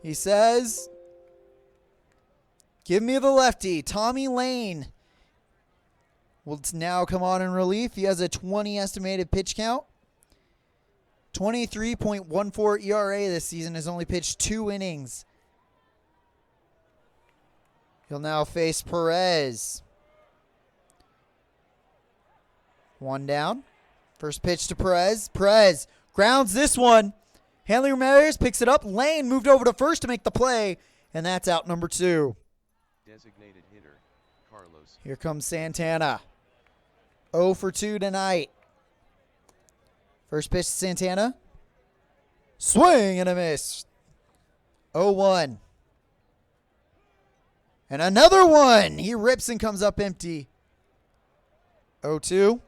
He says, give me the lefty. Tommy Lane will now come on in relief. He has a 20 estimated pitch count. 23.14 ERA this season, has only pitched 2 innings. He'll now face Perez. One down. First pitch to Perez. Perez grounds this one. Hanley Ramirez picks it up. Lane moved over to first to make the play, and that's out number 2. Designated hitter, Carlos. Here comes Santana. 0 for 2 tonight. First pitch to Santana. Swing and a miss. 0-1. And another one. He rips and comes up empty. 0-2.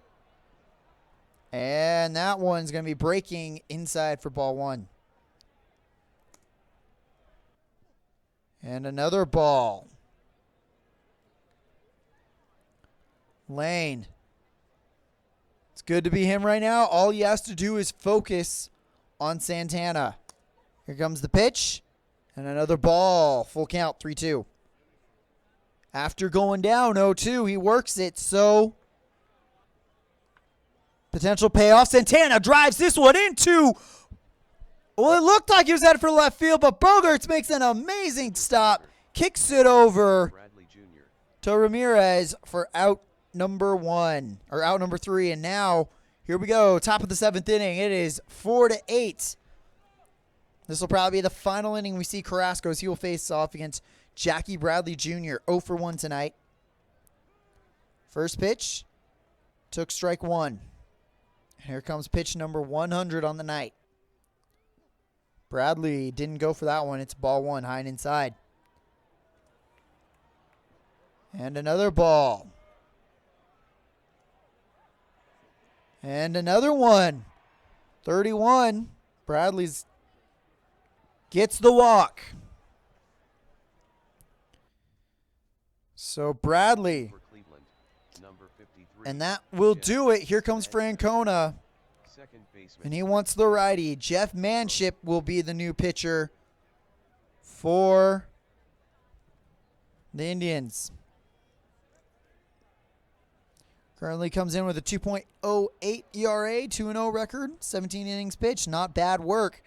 And that one's going to be breaking inside for ball 1. And another ball. Lane. It's good to be him right now. All he has to do is focus on Santana. Here comes the pitch. And another ball. Full count, 3-2. After going down 0-2, he works it. So, potential payoff. Santana drives this one into. Well, it looked like he was headed for left field, but Bogaerts makes an amazing stop. Kicks it over Bradley Jr. to Ramirez for out number 1, or out number 3. And now, here we go. Top of the 7th inning. It is 4-8. This will probably be the final inning we see Carrasco as he will face off against Jackie Bradley Jr. 0 for 1 tonight. First pitch. Took strike 1. Here comes pitch number 100 on the night. Bradley didn't go for that one. It's ball 1, high and inside. And another ball. And another one. 31. Bradley's gets the walk. So Bradley. For Cleveland, number 53. And that will do it. Here comes Francona. Second baseman. And he wants the righty. Jeff Manship will be the new pitcher for the Indians. Currently comes in with a 2.08 ERA, 2-0 record, 17 innings pitched. Not bad work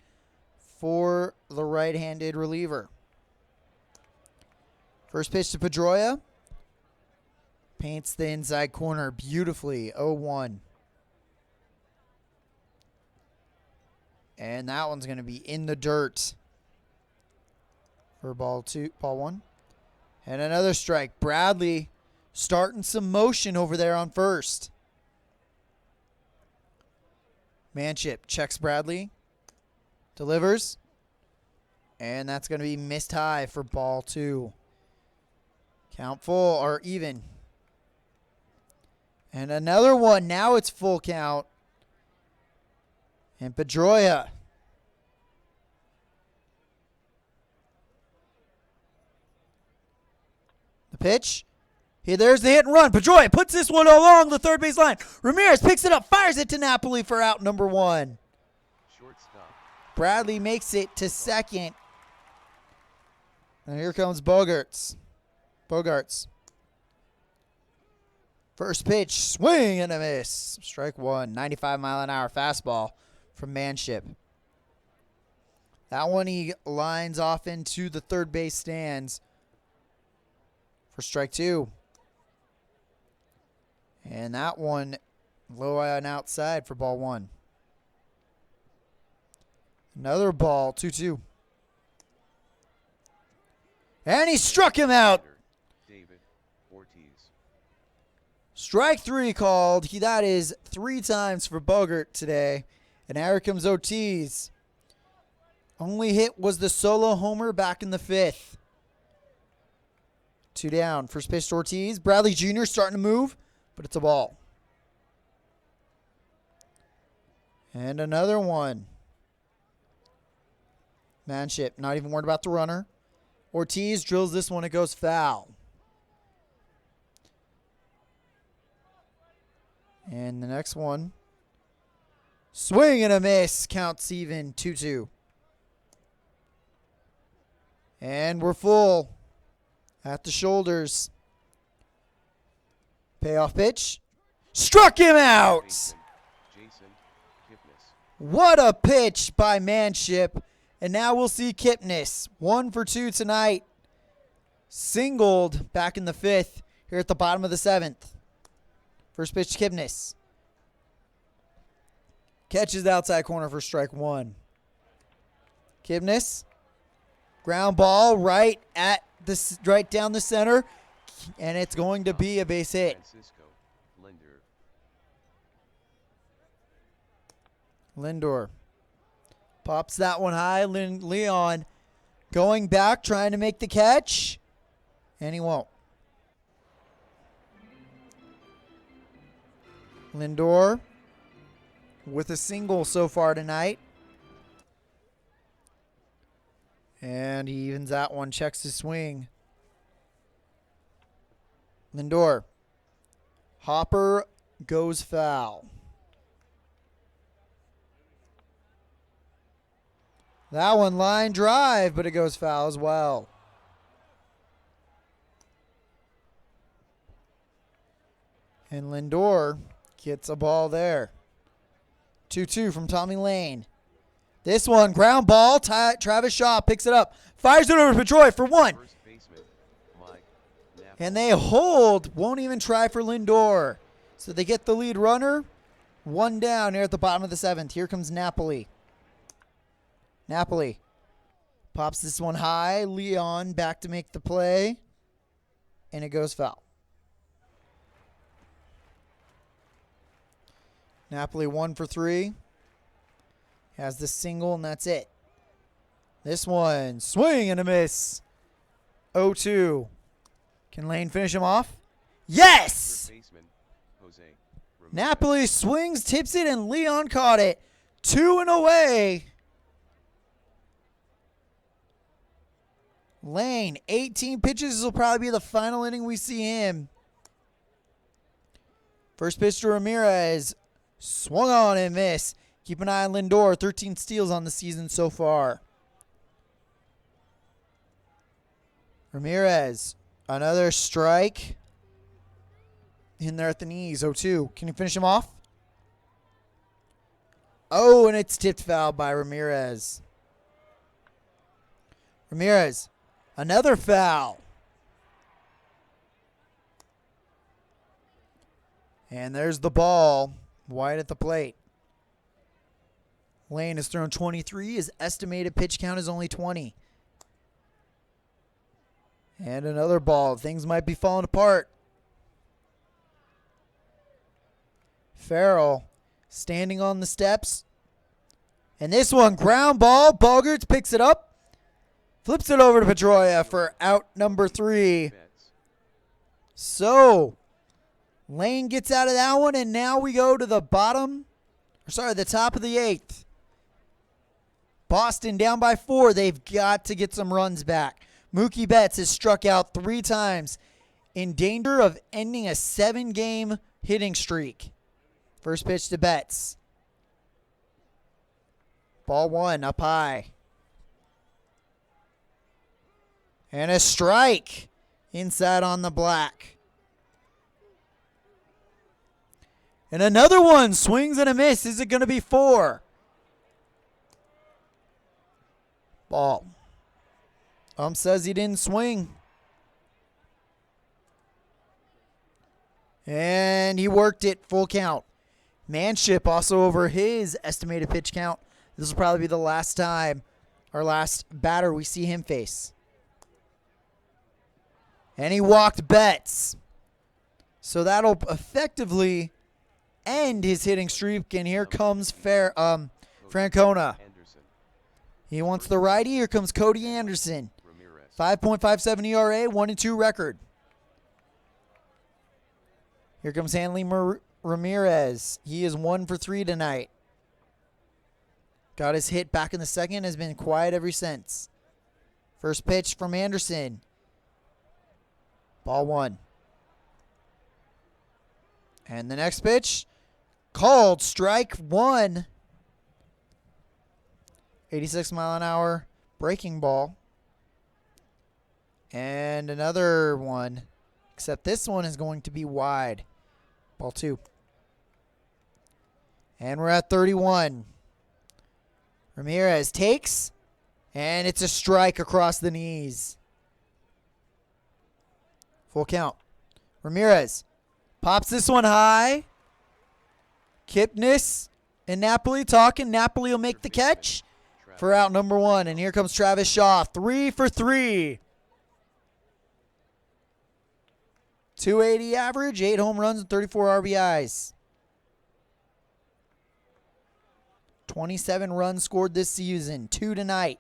for the right-handed reliever. First pitch to Pedroia. Paints the inside corner beautifully, 0-1. And that one's going to be in the dirt for ball 1. And another strike. Bradley starting some motion over there on first. Manship checks Bradley. Delivers. And that's going to be missed high for ball 2. Count full or even. And another one. Now it's full count. And Pedroia. The pitch. Here, there's the hit and run. Pedroia puts this one along the third base line. Ramirez picks it up, fires it to Napoli for out number 1. Shortstop. Bradley makes it to second. And here comes Bogaerts. First pitch, swing and a miss. Strike 1, 95-mile-an-hour fastball from Manship. That one he lines off into the third base stands for strike 2. And that one low and outside for ball 1. Another ball, 2-2. And he struck him out. David Ortiz. Strike 3 called. That is 3 times for Bogart today. And here comes Ortiz. Only hit was the solo homer back in the 5th. 2 down. First pitch to Ortiz. Bradley Jr. starting to move, but it's a ball. And another one. Manship not even worried about the runner. Ortiz drills this one. It goes foul. And the next one. Swing and a miss. Counts even, 2-2. And we're full. At the shoulders. Payoff pitch. Struck him out. Jason Kipnis. What a pitch by Manship. And now we'll see Kipnis. 1 for 2 tonight. Singled back in the 5th. Here at the bottom of the 7th. First pitch to Kipnis. Catches outside corner for strike one. Kipnis. Ground ball right down the center. And it's going to be a base hit. Francisco Lindor. Lindor. Pops that one high. Leon going back, trying to make the catch. And he won't. Lindor with a single so far tonight. And he evens that one, checks his swing. Lindor. Hopper goes foul. That one line drive, but it goes foul as well. And Lindor gets a ball there. 2-2 from Tommy Lane. This one, ground ball. Travis Shaw picks it up. Fires it over to Pedroia for one. First baseman, Mike Napoli. And they hold. Won't even try for Lindor. So they get the lead runner. One down here at the bottom of the seventh. Here comes Napoli. Napoli pops this one high. Leon back to make the play. And it goes foul. Napoli 1 for 3. Has the single, and that's it. This one, swing and a miss. 0-2. Can Lane finish him off? Yes! Third baseman, Jose Ramirez. Napoli swings, tips it, and Leon caught it. 2 and away. Lane, 18 pitches. This will probably be the final inning we see him. First pitch to Ramirez. Swung on and missed. Keep an eye on Lindor. 13 steals on the season so far. Ramirez. Another strike. In there at the knees. 0-2. Can you finish him off? Oh, and it's tipped foul by Ramirez. Ramirez. Another foul. And there's the ball. Wide at the plate. Lane has thrown 23. His estimated pitch count is only 20. And another ball. Things might be falling apart. Farrell standing on the steps. And this one, ground ball. Bogarts picks it up. Flips it over to Pedroia for out number 3. Betts. So, Lane gets out of that one, and now we go to the the top of the 8th. Boston down by 4. They've got to get some runs back. Mookie Betts has struck out 3 times, in danger of ending a 7-game hitting streak. First pitch to Betts. Ball 1 up high. And a strike inside on the black. And another one, swings and a miss. Is it going to be 4? Ball. Says he didn't swing. And he worked it, full count. Manship also over his estimated pitch count. This will probably be the last time, our last batter we see him face. And he walked Betts. So that'll effectively end his hitting streak. And here comes Francona. Anderson. He wants the righty. Here comes Cody Anderson. Ramirez. 5.57 ERA, 1-2 record. Here comes Hanley Ramirez. He is 1 for 3 tonight. Got his hit back in the second. Has been quiet ever since. First pitch from Anderson. Ball 1. And the next pitch, called strike 1. 86 mile an hour breaking ball. And another one, except this one is going to be wide. Ball 2. And we're at 31. Ramirez takes, and it's a strike across the knees. Full count. Ramirez pops this one high. Kipnis And Napoli talking. Napoli will make the catch for out number 1. And here comes Travis Shaw. 3 for 3. 280 average, 8 home runs, and 34 RBIs. 27 runs scored this season, 2 tonight.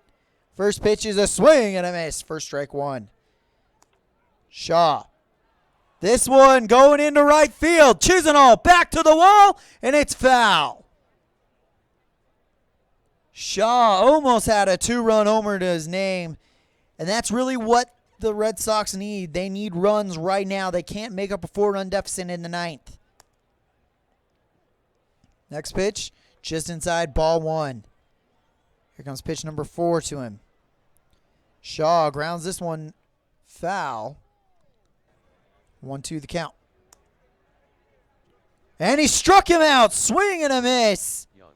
First pitch is a swing and a miss. First strike 1. Shaw. This one going into right field. Chisenhall back to the wall, and it's foul. Shaw almost had a 2-run homer to his name, and that's really what the Red Sox need. They need runs right now. They can't make up a 4-run deficit in the 9th. Next pitch, just inside, ball 1. Here comes pitch number 4 to him. Shaw grounds this one foul. 1-2 the count. And he struck him out. Swing and a miss. Young.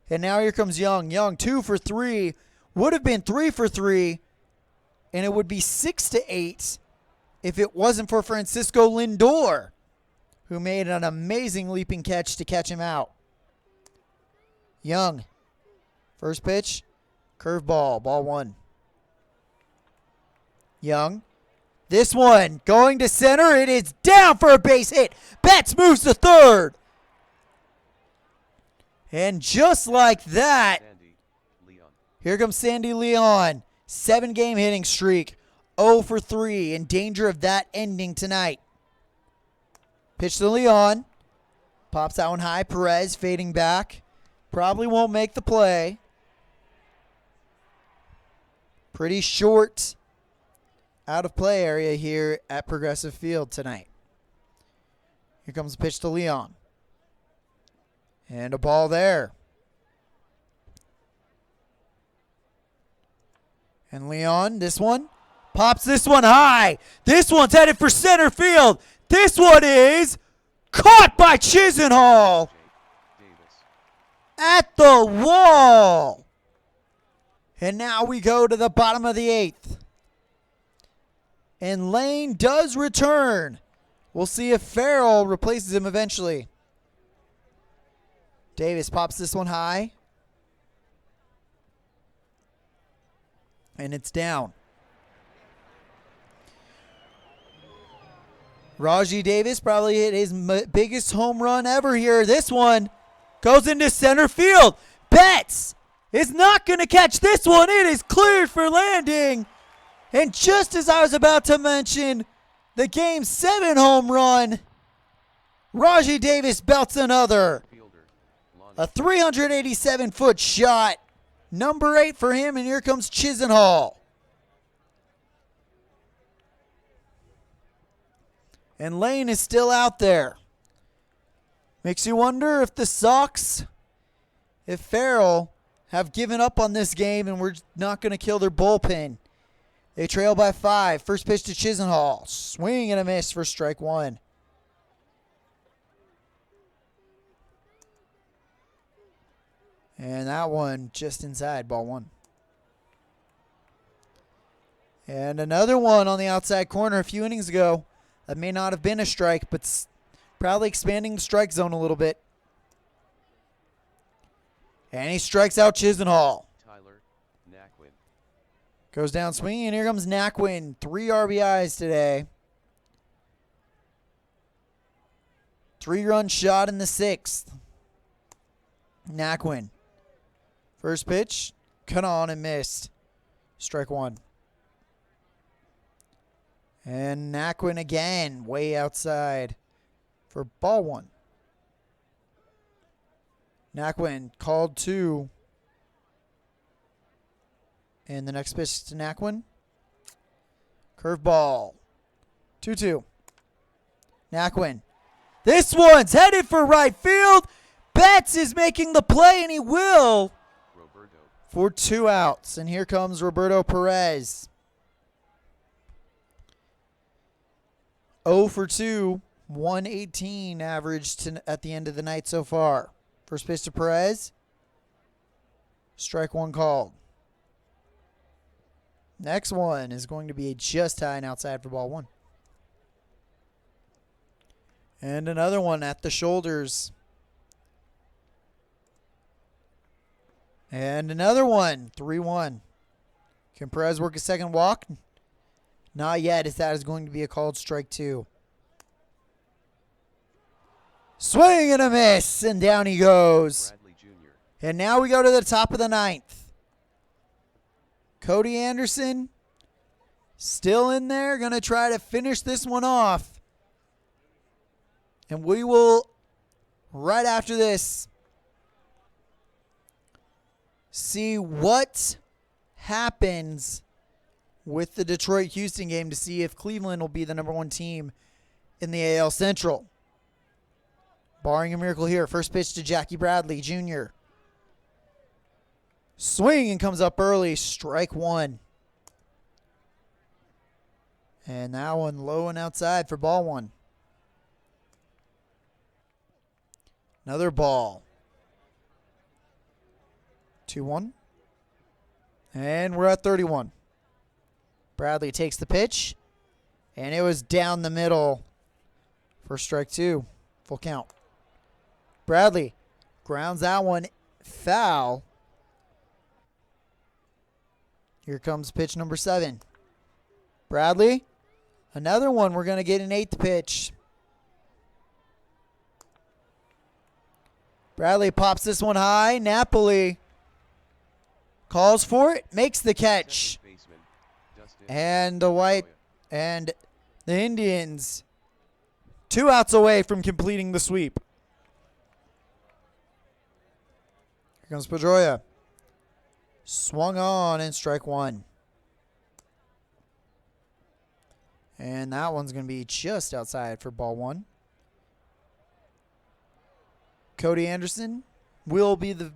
And now here comes Young. Young 2 for 3. Would have been 3 for 3. And it would be 6-8 if it wasn't for Francisco Lindor, who made an amazing leaping catch to catch him out. Young. First pitch. Curveball. Ball 1. Young. This one going to center. It is down for a base hit. Betts moves to third. And just like that, Sandy Leon. here comes Sandy Leon. 7-game hitting streak. 0 for 3. In danger of that ending tonight. Pitch to Leon. Pops that one high. Perez fading back. Probably won't make the play. Pretty short out of play area here at Progressive Field tonight. Here comes the pitch to Leon. And a ball there. And Leon, this one, pops this one high. This one's headed for center field. This one is caught by Chisenhall Davis. at the wall. And now we go to the bottom of the 8th. And Lane does return. We'll see if Farrell replaces him eventually. Davis pops this one high. And it's down. Rajai Davis probably hit his biggest home run ever here. This one goes into center field. Betts is not going to catch this one. It is cleared for landing. And just as I was about to mention the Game 7 home run, Rajai Davis belts another. Fielder. Lonnie. A 387-foot shot. Number 8 for him, and here comes Chisenhall. And Lane is still out there. Makes you wonder if the Sox, if Farrell, have given up on this game and we're not going to kill their bullpen. They trail by 5. First pitch to Chisenhall. Swing and a miss for strike 1. And that one just inside, ball 1. And another one on the outside corner a few innings ago. That may not have been a strike, but probably expanding the strike zone a little bit. And he strikes out Chisenhall. Tyler Naquin. Goes down swinging, and here comes Naquin. 3 RBIs today. 3-run shot in the 6th. Naquin. First pitch, cut on and missed. Strike 1. And Naquin again, way outside for ball 1. Naquin called 2. And the next pitch to Naquin. Curveball. 2-2. Naquin. This one's headed for right field. Betts is making the play, and he will. Roberto. For 2 outs. And here comes Roberto Perez. 0 for 2. 118 average at the end of the night so far. First pitch to Perez. Strike 1 called. Next one is going to be just high and outside for ball 1. And another one at the shoulders. And another one, 3-1. Can Perez work a second walk? Not yet, as that is going to be a called strike 2. Swing and a miss, and down he goes. Bradley Jr. And now we go to the top of the 9th. Cody Anderson still in there, going to try to finish this one off. And we will, right after this, see what happens with the Detroit-Houston game to see if Cleveland will be the #1 team in the AL Central. Barring a miracle here, first pitch to Jackie Bradley Jr. Swing and comes up early, strike 1. And that one low and outside for ball 1. Another ball. 2-1. And we're at 31. Bradley takes the pitch. And it was down the middle for strike 2. Full count. Bradley grounds that one foul. Here comes pitch number 7. Bradley, another one. We're going to get an 8th pitch. Bradley pops this one high. Napoli calls for it, makes the catch. And the Indians 2 outs away from completing the sweep. Here comes Pedroia. Swung on and strike 1. And that one's going to be just outside for ball 1. Cody Anderson will be the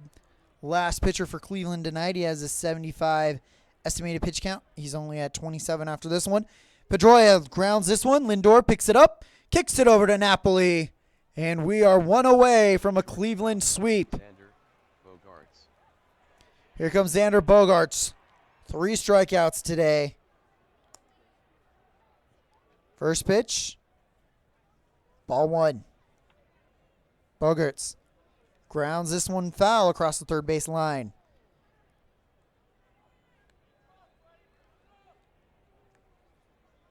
last pitcher for Cleveland tonight. He has a 75 estimated pitch count. He's only at 27 after this one. Pedroia grounds this one. Lindor picks it up, kicks it over to Napoli, and we are 1 away from a Cleveland sweep. Here comes Xander Bogaerts. 3 strikeouts today. First pitch. Ball 1. Bogaerts grounds this one foul across the third base line.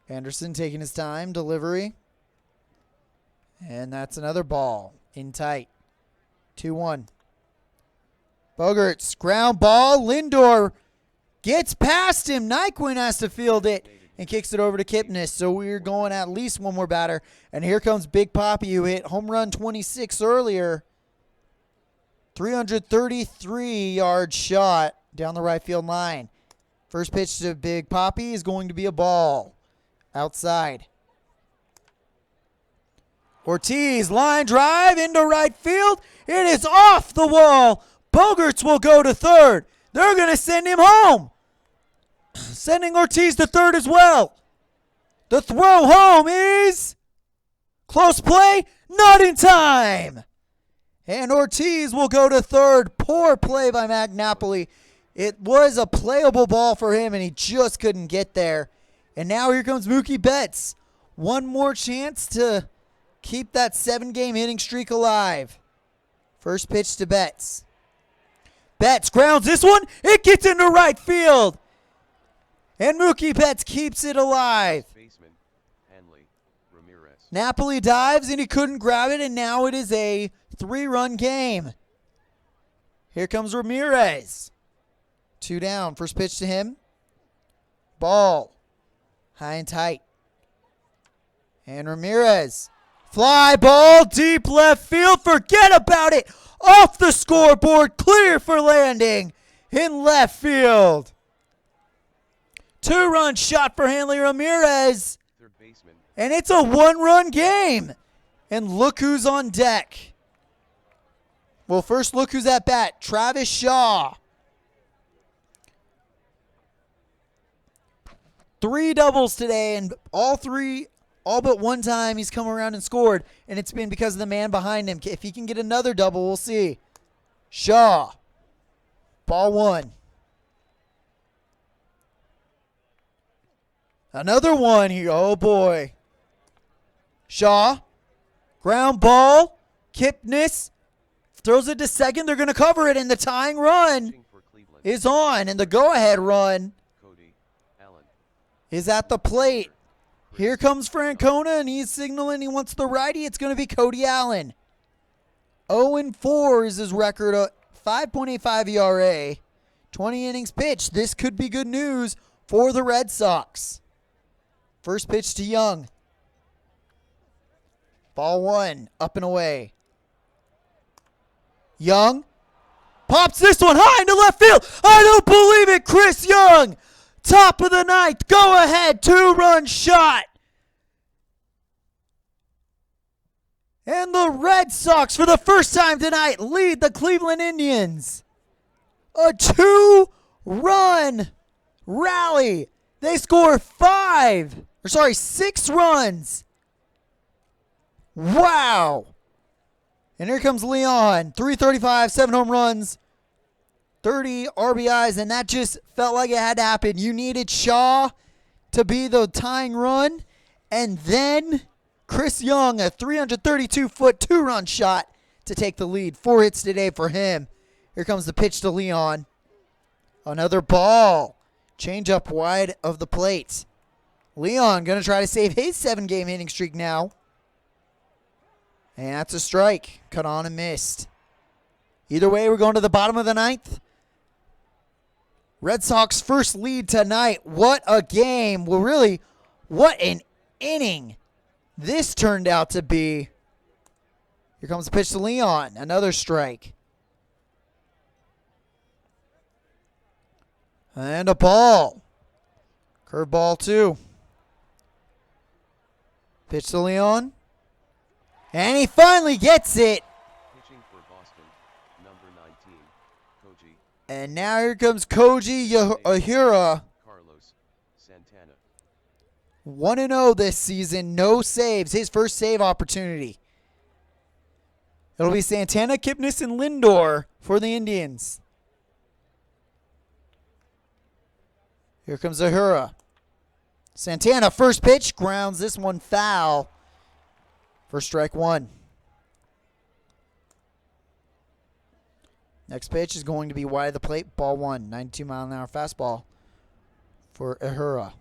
Anderson taking his time. Delivery. And that's another ball. In tight. 2-1. Bogaerts, ground ball. Lindor gets past him. Nyquin has to field it and kicks it over to Kipnis. So we're going at least one more batter. And here comes Big Papi, who hit home run 26 earlier. 333-yard shot down the right field line. First pitch to Big Papi is going to be a ball. Outside. Ortiz, line drive into right field. It is off the wall. Bogaerts will go to third. They're going to send him home. Sending Ortiz to third as well. The throw home is close play, not in time. And Ortiz will go to third. Poor play by Matt Napoli. It was a playable ball for him, and he just couldn't get there. And now here comes Mookie Betts. One more chance to keep that 7-game hitting streak alive. First pitch to Betts. Betts grounds this one. It gets into right field. And Mookie Betts keeps it alive. Napoli dives and he couldn't grab it, and now it is a 3-run game. Here comes Ramirez. 2 down. First pitch to him. Ball. High and tight. And Ramirez. Fly ball deep left field. Forget about it. Off the scoreboard. Clear for landing in left field. 2-run shot for Hanley Ramirez. And it's a 1-run game. And look who's on deck. Well, first look who's at bat. Travis Shaw. 3 doubles today, and all but one time he's come around and scored, and it's been because of the man behind him. If he can get another double, we'll see. Shaw. Ball 1. Another one here. Oh, boy. Shaw. Ground ball. Kipnis throws it to second. They're going to cover it in the tying run. is on, and the go-ahead run Cody Allen. is at the plate. Here comes Francona, and he's signaling he wants the righty. It's going to be Cody Allen. 0-4 is his record, 5.85 ERA, 20 innings pitched. This could be good news for the Red Sox. First pitch to Young. Ball one, up and away. Young pops this one high into left field. I don't believe it, Chris Young. Top of the ninth, go ahead, 2-run shot. And the Red Sox, for the first time tonight, lead the Cleveland Indians. A 2-run rally. They score 6 runs. Wow. And here comes Leon. 335, 7 home runs, 30 RBIs, and that just felt like it had to happen. You needed Shaw to be the tying run, and then Chris Young, a 332-foot 2-run shot to take the lead. 4 hits today for him. Here comes the pitch to Leon. Another ball. Change up wide of the plate. Leon going to try to save his 7-game hitting streak now. And that's a strike. Cut on and missed. Either way, we're going to the bottom of the ninth. Red Sox first lead tonight. What a game. Well, really, what an inning this turned out to be. Here comes the pitch to Leon. Another strike. And a ball. Curveball, too. Pitch to Leon. And he finally gets it. Pitching for Boston, number 19, Koji. And now here comes Koji Ahura. Carlos Santana. 1-0 this season. No saves. His first save opportunity. It'll be Santana, Kipnis, and Lindor for the Indians. Here comes Ahura. Santana, first pitch, grounds this one foul for strike one. Next pitch is going to be wide of the plate, ball one. 92-mile-an-hour fastball for Ahura.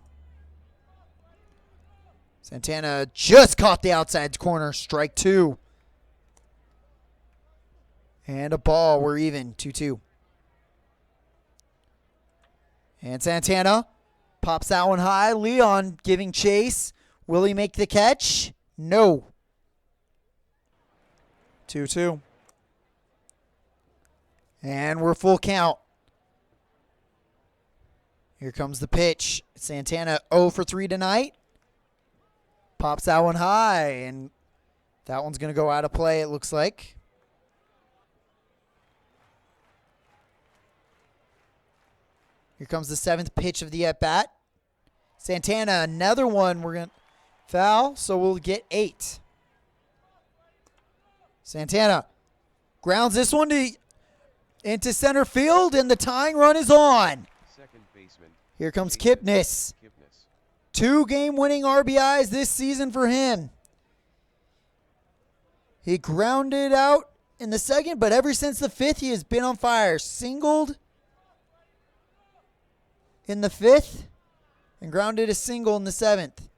Santana just caught the outside corner, strike two. And a ball, we're even, 2-2. And Santana pops that one high. Leon giving chase. Will he make the catch? No. 2-2. And we're full count. Here comes the pitch. Santana 0 for 3 tonight. Pops that one high, and that one's going to go out of play, it looks like. Here comes the 7th pitch of the at-bat. Santana, another one. We're going to foul, so we'll get 8. Santana grounds this one into center field, and the tying run is on. Second baseman. Here comes Kipnis. 2 game-winning RBIs this season for him. He grounded out in the second, but ever since the 5th, he has been on fire. Singled in the 5th and grounded a single in the 7th.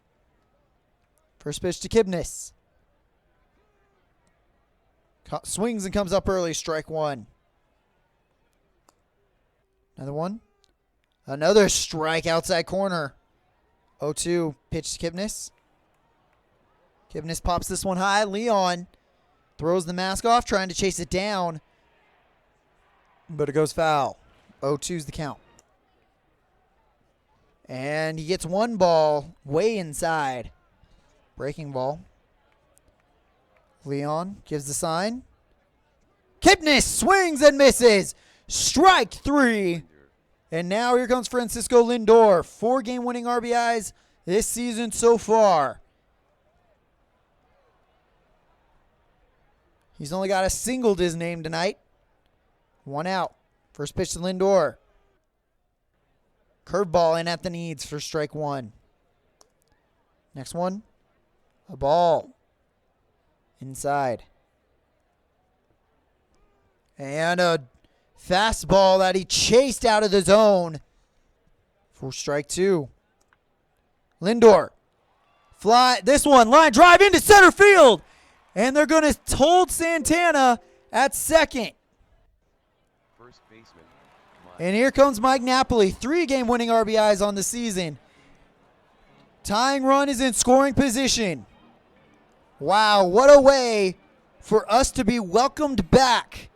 First pitch to Kipnis. Swings and comes up early, strike one. Another one. Another strike outside corner. 0-2 pitch to Kipnis. Kipnis pops this one high. Leon throws the mask off, trying to chase it down. But it goes foul. 0-2's the count. And he gets one ball way inside. Breaking ball. Leon gives the sign. Kipnis swings and misses. Strike 3. And now here comes Francisco Lindor. 4 game-winning RBIs this season so far. He's only got a single to his name tonight. 1 out. First pitch to Lindor. Curveball in at the knees for strike 1. Next one. A ball. Inside. And a Fastball that he chased out of the zone for strike 2. Lindor. Fly. This one. Line drive into center field. And they're going to hold Santana at second. First baseman, And here comes Mike Napoli. 3 game-winning RBIs on the season. Tying run is in scoring position. Wow, what a way for us to be welcomed back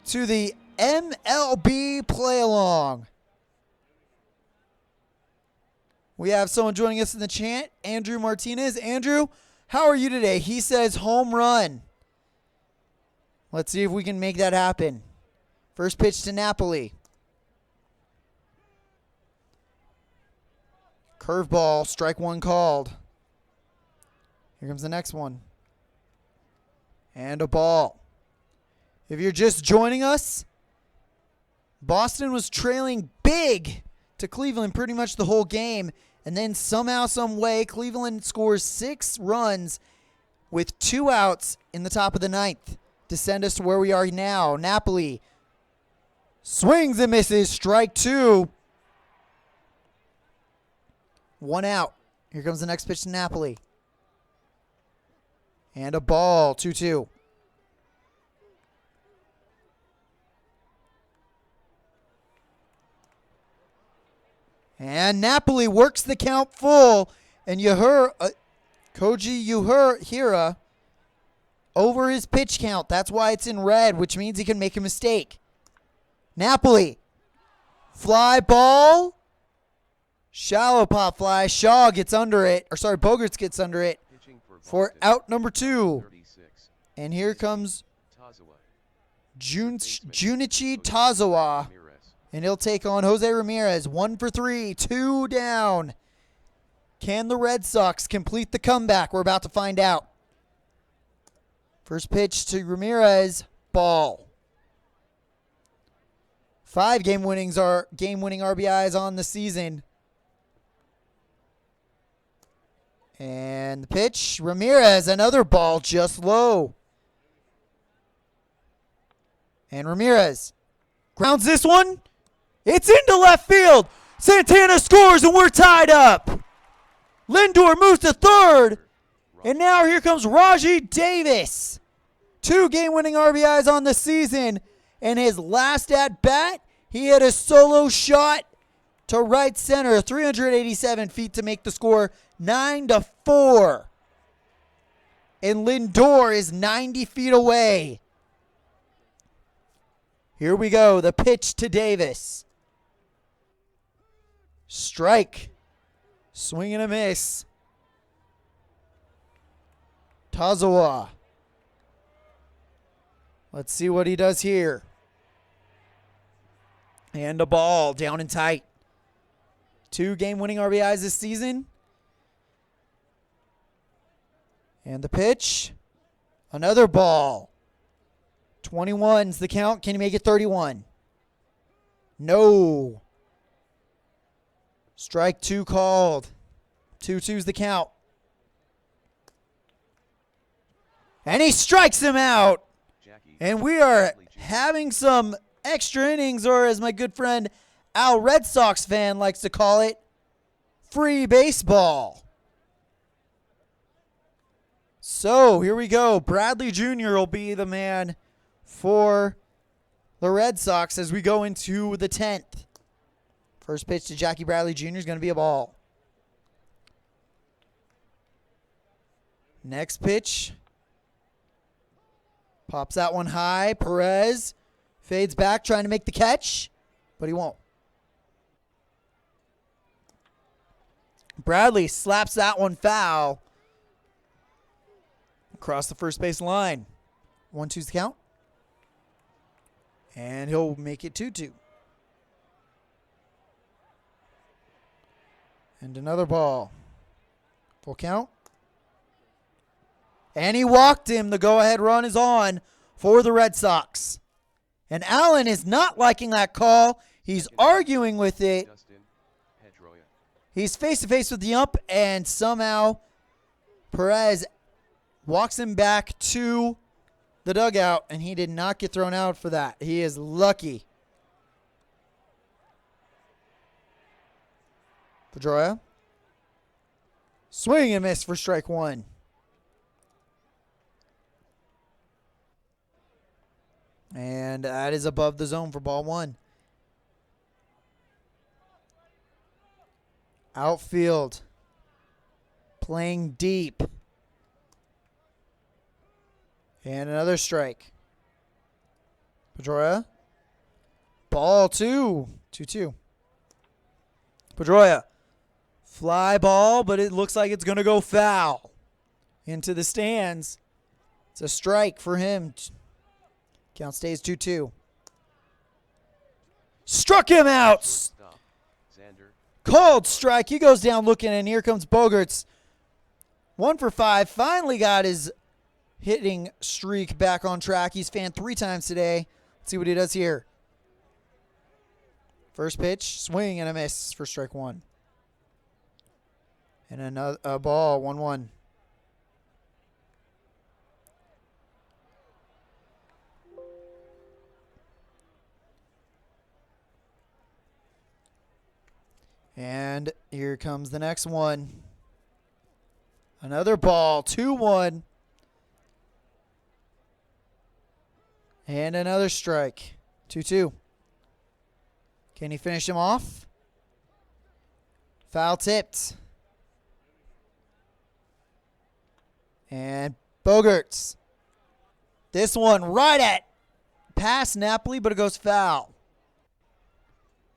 to the MLB play-along. We have someone joining us in the chat, Andrew Martinez. Andrew, how are you today? He says home run. Let's see if we can make that happen. First pitch to Napoli. Curveball, strike 1 called. Here comes the next one. And a ball. If you're just joining us, Boston was trailing big to Cleveland pretty much the whole game. And then somehow, some way, Cleveland scores 6 runs with 2 outs in the top of the 9th to send us to where we are now. Napoli swings and misses. Strike 2. 1 out. Here comes the next pitch to Napoli. And a ball. 2-2. And Napoli works the count full. And Koji Hira over his pitch count. That's why it's in red, which means he can make a mistake. Napoli. Fly ball. Shallow pop fly. Shaw gets under it. Bogarts gets under it for out number 2. And here comes Junichi Tazawa. And he'll take on Jose Ramirez. 1 for 3. 2 down. Can the Red Sox complete the comeback? We're about to find out. First pitch to Ramirez. Ball. 5 game-winning RBIs on the season. And the pitch. Ramirez. Another ball just low. And Ramirez grounds this one. It's into left field. Santana scores and we're tied up. Lindor moves to third. And now here comes Raji Davis. 2 game-winning RBIs on the season. And his last at-bat, he hit a solo shot to right center. 387 feet to make the score 9-4. And Lindor is 90 feet away. Here we go. The pitch to Davis. Strike. Swing and a miss. Tazawa. Let's see what he does here. And a ball down and tight. 2 game-winning RBIs this season. And the pitch. Another ball. 21's the count. Can he make it 31? No. Strike 2 called. 2-2's the count. And he strikes him out. And we are having some extra innings, or as my good friend Al Red Sox fan likes to call it, free baseball. So here we go. Bradley Jr. will be the man for the Red Sox as we go into the 10th. First pitch to Jackie Bradley Jr. is going to be a ball. Next pitch. Pops that one high. Perez fades back trying to make the catch, but he won't. Bradley slaps that one foul across the first base line. 1-2's the count. And he'll make it 2-2. And another ball. Full count. And he walked him. The go-ahead run is on for the Red Sox. And Allen is not liking that call. He's arguing with it. He's face-to-face with the ump, and somehow Perez walks him back to the dugout, and he did not get thrown out for that. He is lucky. Pedroia. Swing and miss for strike one. And that is above the zone for ball one. Outfield. Playing deep. And another strike. Pedroia. Ball two. 2-2. Pedroia. Fly ball, but it looks like it's going to go foul. Into the stands. It's a strike for him. Count stays 2-2. Struck him out. Called strike. He goes down looking, and here comes Bogaerts. 1 for 5. Finally got his hitting streak back on track. He's fanned 3 times today. Let's see what he does here. First pitch, swing and a miss for strike one. And another ball, 1-1. And here comes the next one. Another ball, 2-1. And another strike, 2-2. Can he finish him off? Foul tipped. And Bogaerts. This one right at past Napoli, but it goes foul.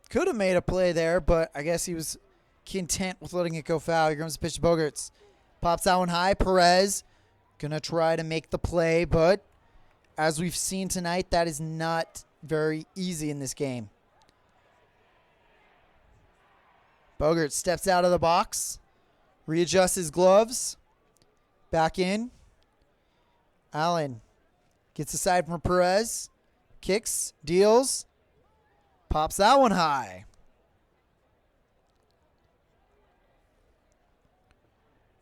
Could have made a play there, but I guess he was content with letting it go foul. Here comes the pitch to Bogaerts. Pops that one high. Perez going to try to make the play, but as we've seen tonight, that is not very easy in this game. Bogaerts steps out of the box, readjusts his gloves, back in. Allen gets aside from Perez, kicks, deals, pops that one high.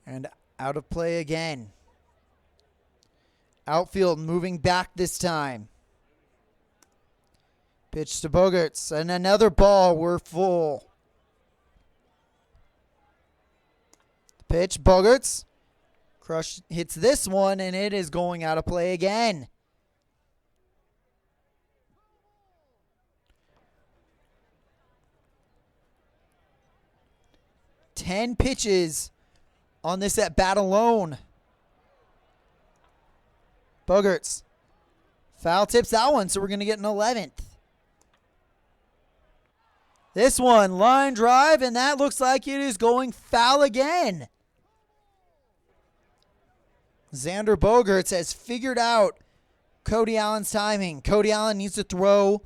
And out of play again. Outfield moving back this time. Pitch to Bogaerts, and another ball. We're full. Pitch, Bogaerts. Crush hits this one, and it is going out of play again. Ten pitches on this at bat alone. Bogaerts. Foul tips that one, so we're going to get an 11th. This one, line drive, and that looks like it is going foul again. Xander Bogaerts has figured out Cody Allen's timing. Cody Allen needs to throw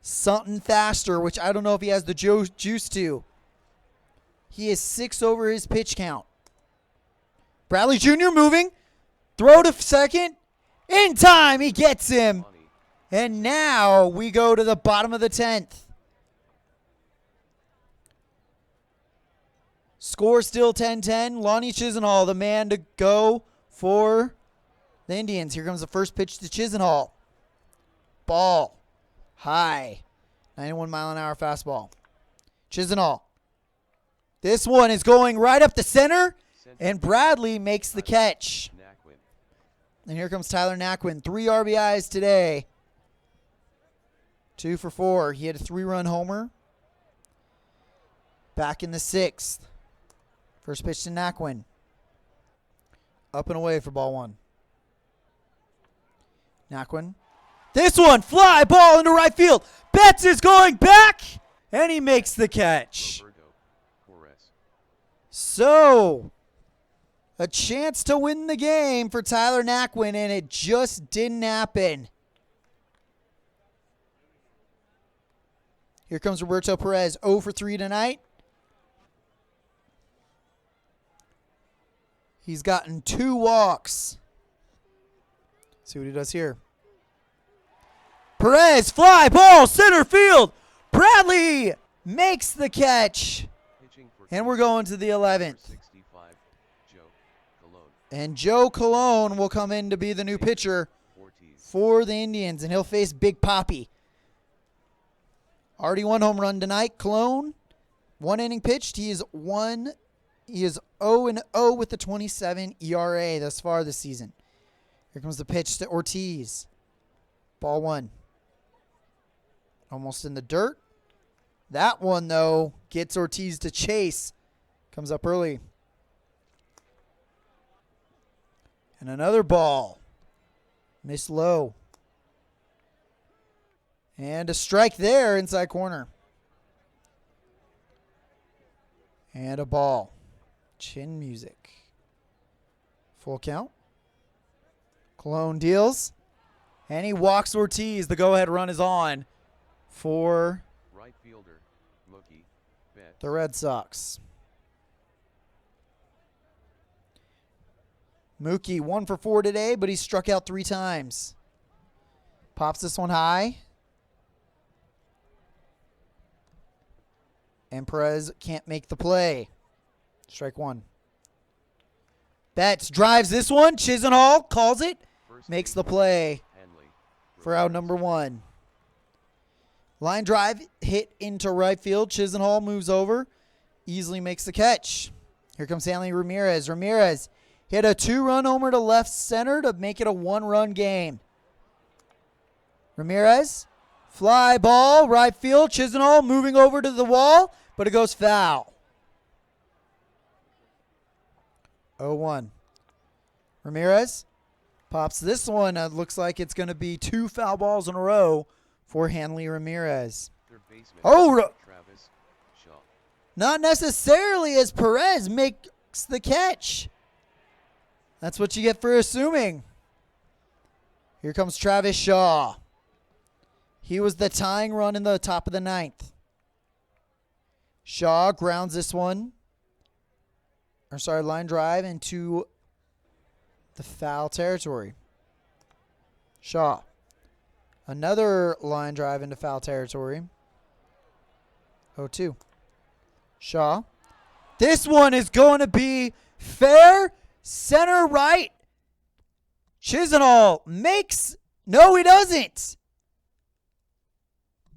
something faster, which I don't know if he has the juice to. He is 6 over his pitch count. Bradley Jr. moving. Throw to second. In time, he gets him. And now we go to the bottom of the 10th. Score still 10-10. Lonnie Chisenhall, the man to go for the Indians. Here comes the first pitch to Chisenhall. Ball. High. 91-mile-an-hour fastball. Chisenhall. This one is going right up the center, and Bradley makes the catch. And here comes Tyler Naquin. 3 RBIs today. 2 for 4. He had a 3-run homer. Back in the 6th. First pitch to Naquin. Up and away for ball 1. Naquin. This one, fly ball into right field. Betts is going back, and he makes the catch. So, a chance to win the game for Tyler Naquin, and it just didn't happen. Here comes Roberto Perez, 0 for 3 tonight. He's gotten 2 walks. See what he does here. Perez, fly ball, center field. Bradley makes the catch. And we're going to the 11th. And Joe Colon will come in to be the new pitcher for the Indians, and he'll face Big Papi. Already one home run tonight. Cologne, 1 inning pitched. He is 0-0 with the 27 ERA thus far this season. Here comes the pitch to Ortiz. Ball 1. Almost in the dirt. That one, though, gets Ortiz to chase. Comes up early. And another ball. Missed low. And a strike there inside corner. And a ball. Chin music. Full count. Cologne deals. And he walks Ortiz. The go-ahead run is on for Right fielder, Mookie Betts. the Red Sox. Mookie 1 for 4 today, but he struck out 3 times. Pops this one high. And Perez can't make the play. Strike 1. Betts drives this one. Chisenhall calls it. First Makes the baseman, play Hanley for out Ramirez. number 1. Line drive hit into right field. Chisenhall moves over. Easily makes the catch. Here comes Hanley Ramirez. Ramirez hit a 2-run homer to left center to make it a 1-run game. Ramirez, fly ball, right field. Chisenhall moving over to the wall, but it goes foul. 0-1. Ramirez pops this one. Looks like it's going to be 2 foul balls in a row for Hanley Ramirez. Third baseman, Oh, Travis Shaw. not necessarily, as Perez makes the catch. That's what you get for assuming. Here comes Travis Shaw. He was the tying run in the top of the 9th. Shaw grounds this one. Line drive into the foul territory. Shaw. Another line drive into foul territory. 0-2. Shaw. This one is going to be fair. Center right. Chisenhall makes. No, he doesn't.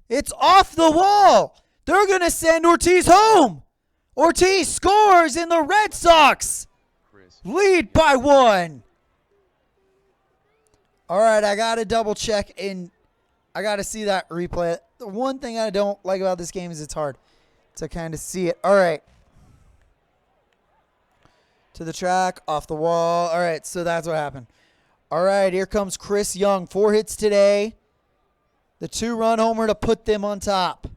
It's off the wall. They're going to send Ortiz home. Ortiz scores, and the Red Sox Chris lead by 1. All right, I got to double check, and I got to see that replay. The one thing I don't like about this game is it's hard to kind of see it. All right. To the track, off the wall. All right, so that's what happened. All right, here comes Chris Young. 4 hits today. The 2-run homer to put them on top.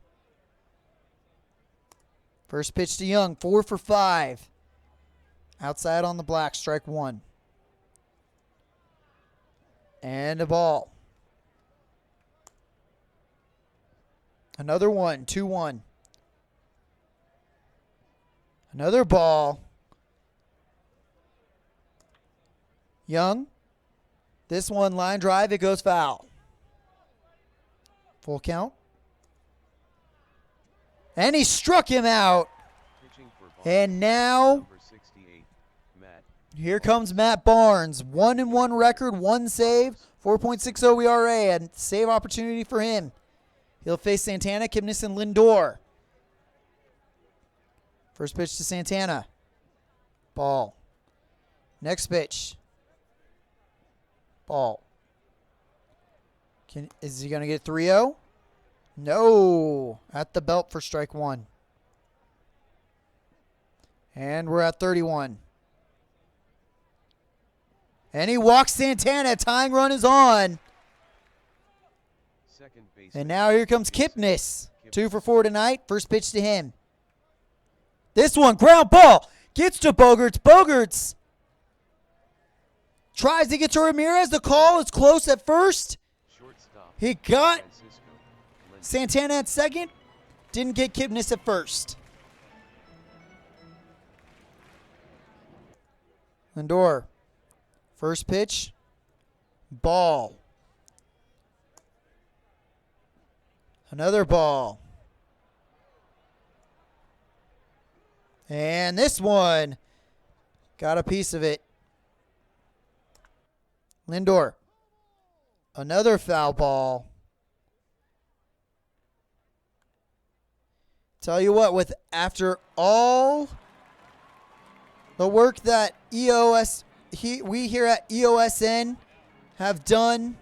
First pitch to Young, 4 for 5. Outside on the black, strike 1. And a ball. Another one, 2-1. Another ball. Young. This one, line drive, it goes foul. Full count. And he struck him out. pitching for And now number 68, Matt. here comes Matt Barnes. 1-1 record, 1 save, 4.60 ERA, and save opportunity for him. He'll face Santana, Kipnis, and Lindor. First pitch to Santana. Ball. Next pitch. Ball. Is he going to get 3-0? No. At the belt for strike 1. And we're at 31. And he walks Santana. Tying run is on. Second baseman. And now here comes Kipnis. 2 for 4 tonight. First pitch to him. This one, ground ball. Gets to Bogaerts. Bogaerts tries to get to Ramirez. The call is close at first. Shortstop. He got Francisco Lindor. Santana at second. Didn't get Kipnis at first. Lindor. First pitch. Ball. Another ball. And this one got a piece of it. Lindor. Another foul ball. Tell you what, after all the work that we here at EOSN have done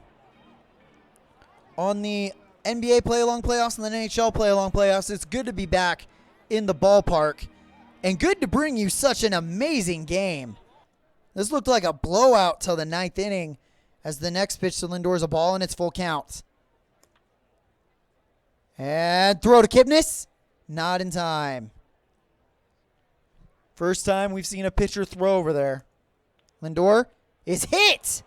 on the NBA play-along playoffs and the NHL play-along playoffs, it's good to be back in the ballpark and good to bring you such an amazing game. This looked like a blowout till the 9th inning as the next pitch to Lindor is a ball and it's full count. And throw to Kipnis. Not in time. First time we've seen a pitcher throw over there. Lindor is hit.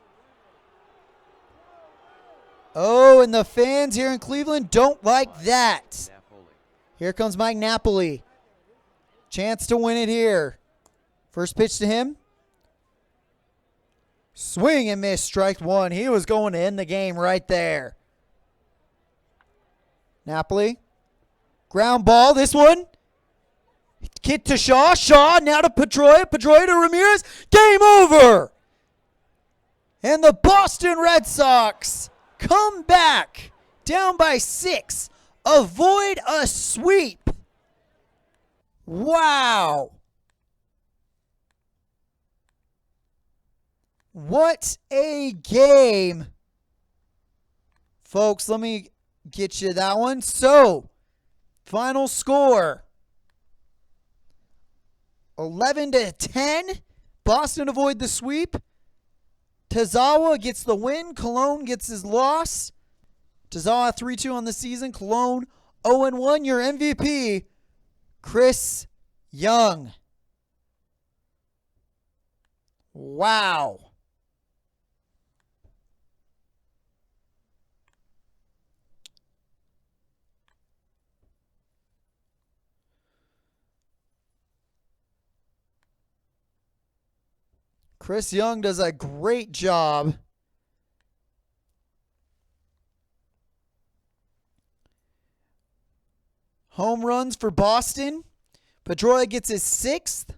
Oh, and the fans here in Cleveland don't like that. Here comes Mike Napoli. Chance to win it here. First pitch to him. Swing and miss, strike one. He was going to end the game right there. Napoli. Ground ball, this one. Hit to Shaw. Shaw now to Pedroia. Pedroia to Ramirez. Game over. And the Boston Red Sox come back down by 6. Avoid a sweep. Wow. What a game. Folks, let me get you that one. So, final score. 11-10. Boston avoid the sweep. Tazawa gets the win. Cologne gets his loss. Tazawa 3-2 on the season. Cologne 0-1. Your MVP, Chris Young. Wow. Chris Young does a great job. Home runs for Boston. Pedroia gets his 6th.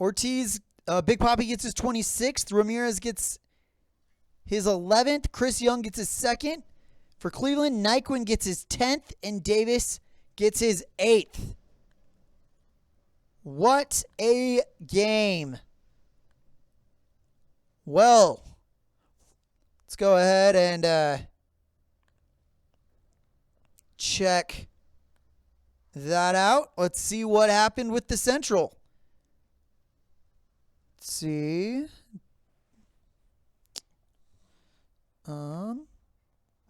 Ortiz, Big Papi gets his 26th. Ramirez gets his 11th. Chris Young gets his 2nd. For Cleveland, Nyquin gets his 10th. And Davis gets his 8th. What a game. Well, let's go ahead and check that out. Let's see what happened with the Central. Let's see.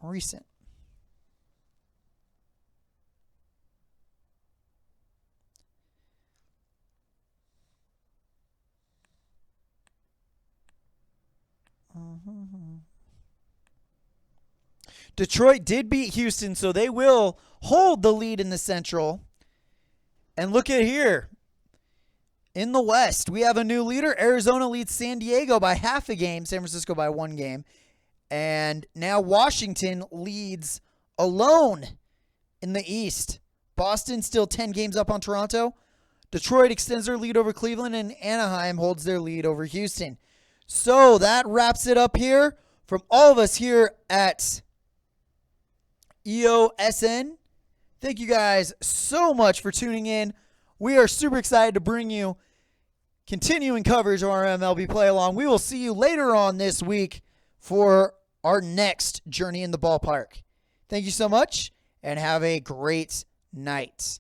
Recent. Detroit did beat Houston, so they will hold the lead in the Central. And look at here. In the West, we have a new leader. Arizona leads San Diego by half a game. San Francisco by 1 game. And now Washington leads alone in the East. Boston still 10 games up on Toronto. Detroit extends their lead over Cleveland, and Anaheim holds their lead over Houston. So that wraps it up here from all of us here at EOSN. Thank you guys so much for tuning in. We are super excited to bring you continuing coverage of our MLB play along. We will see you later on this week for our next journey in the ballpark. Thank you so much and have a great night.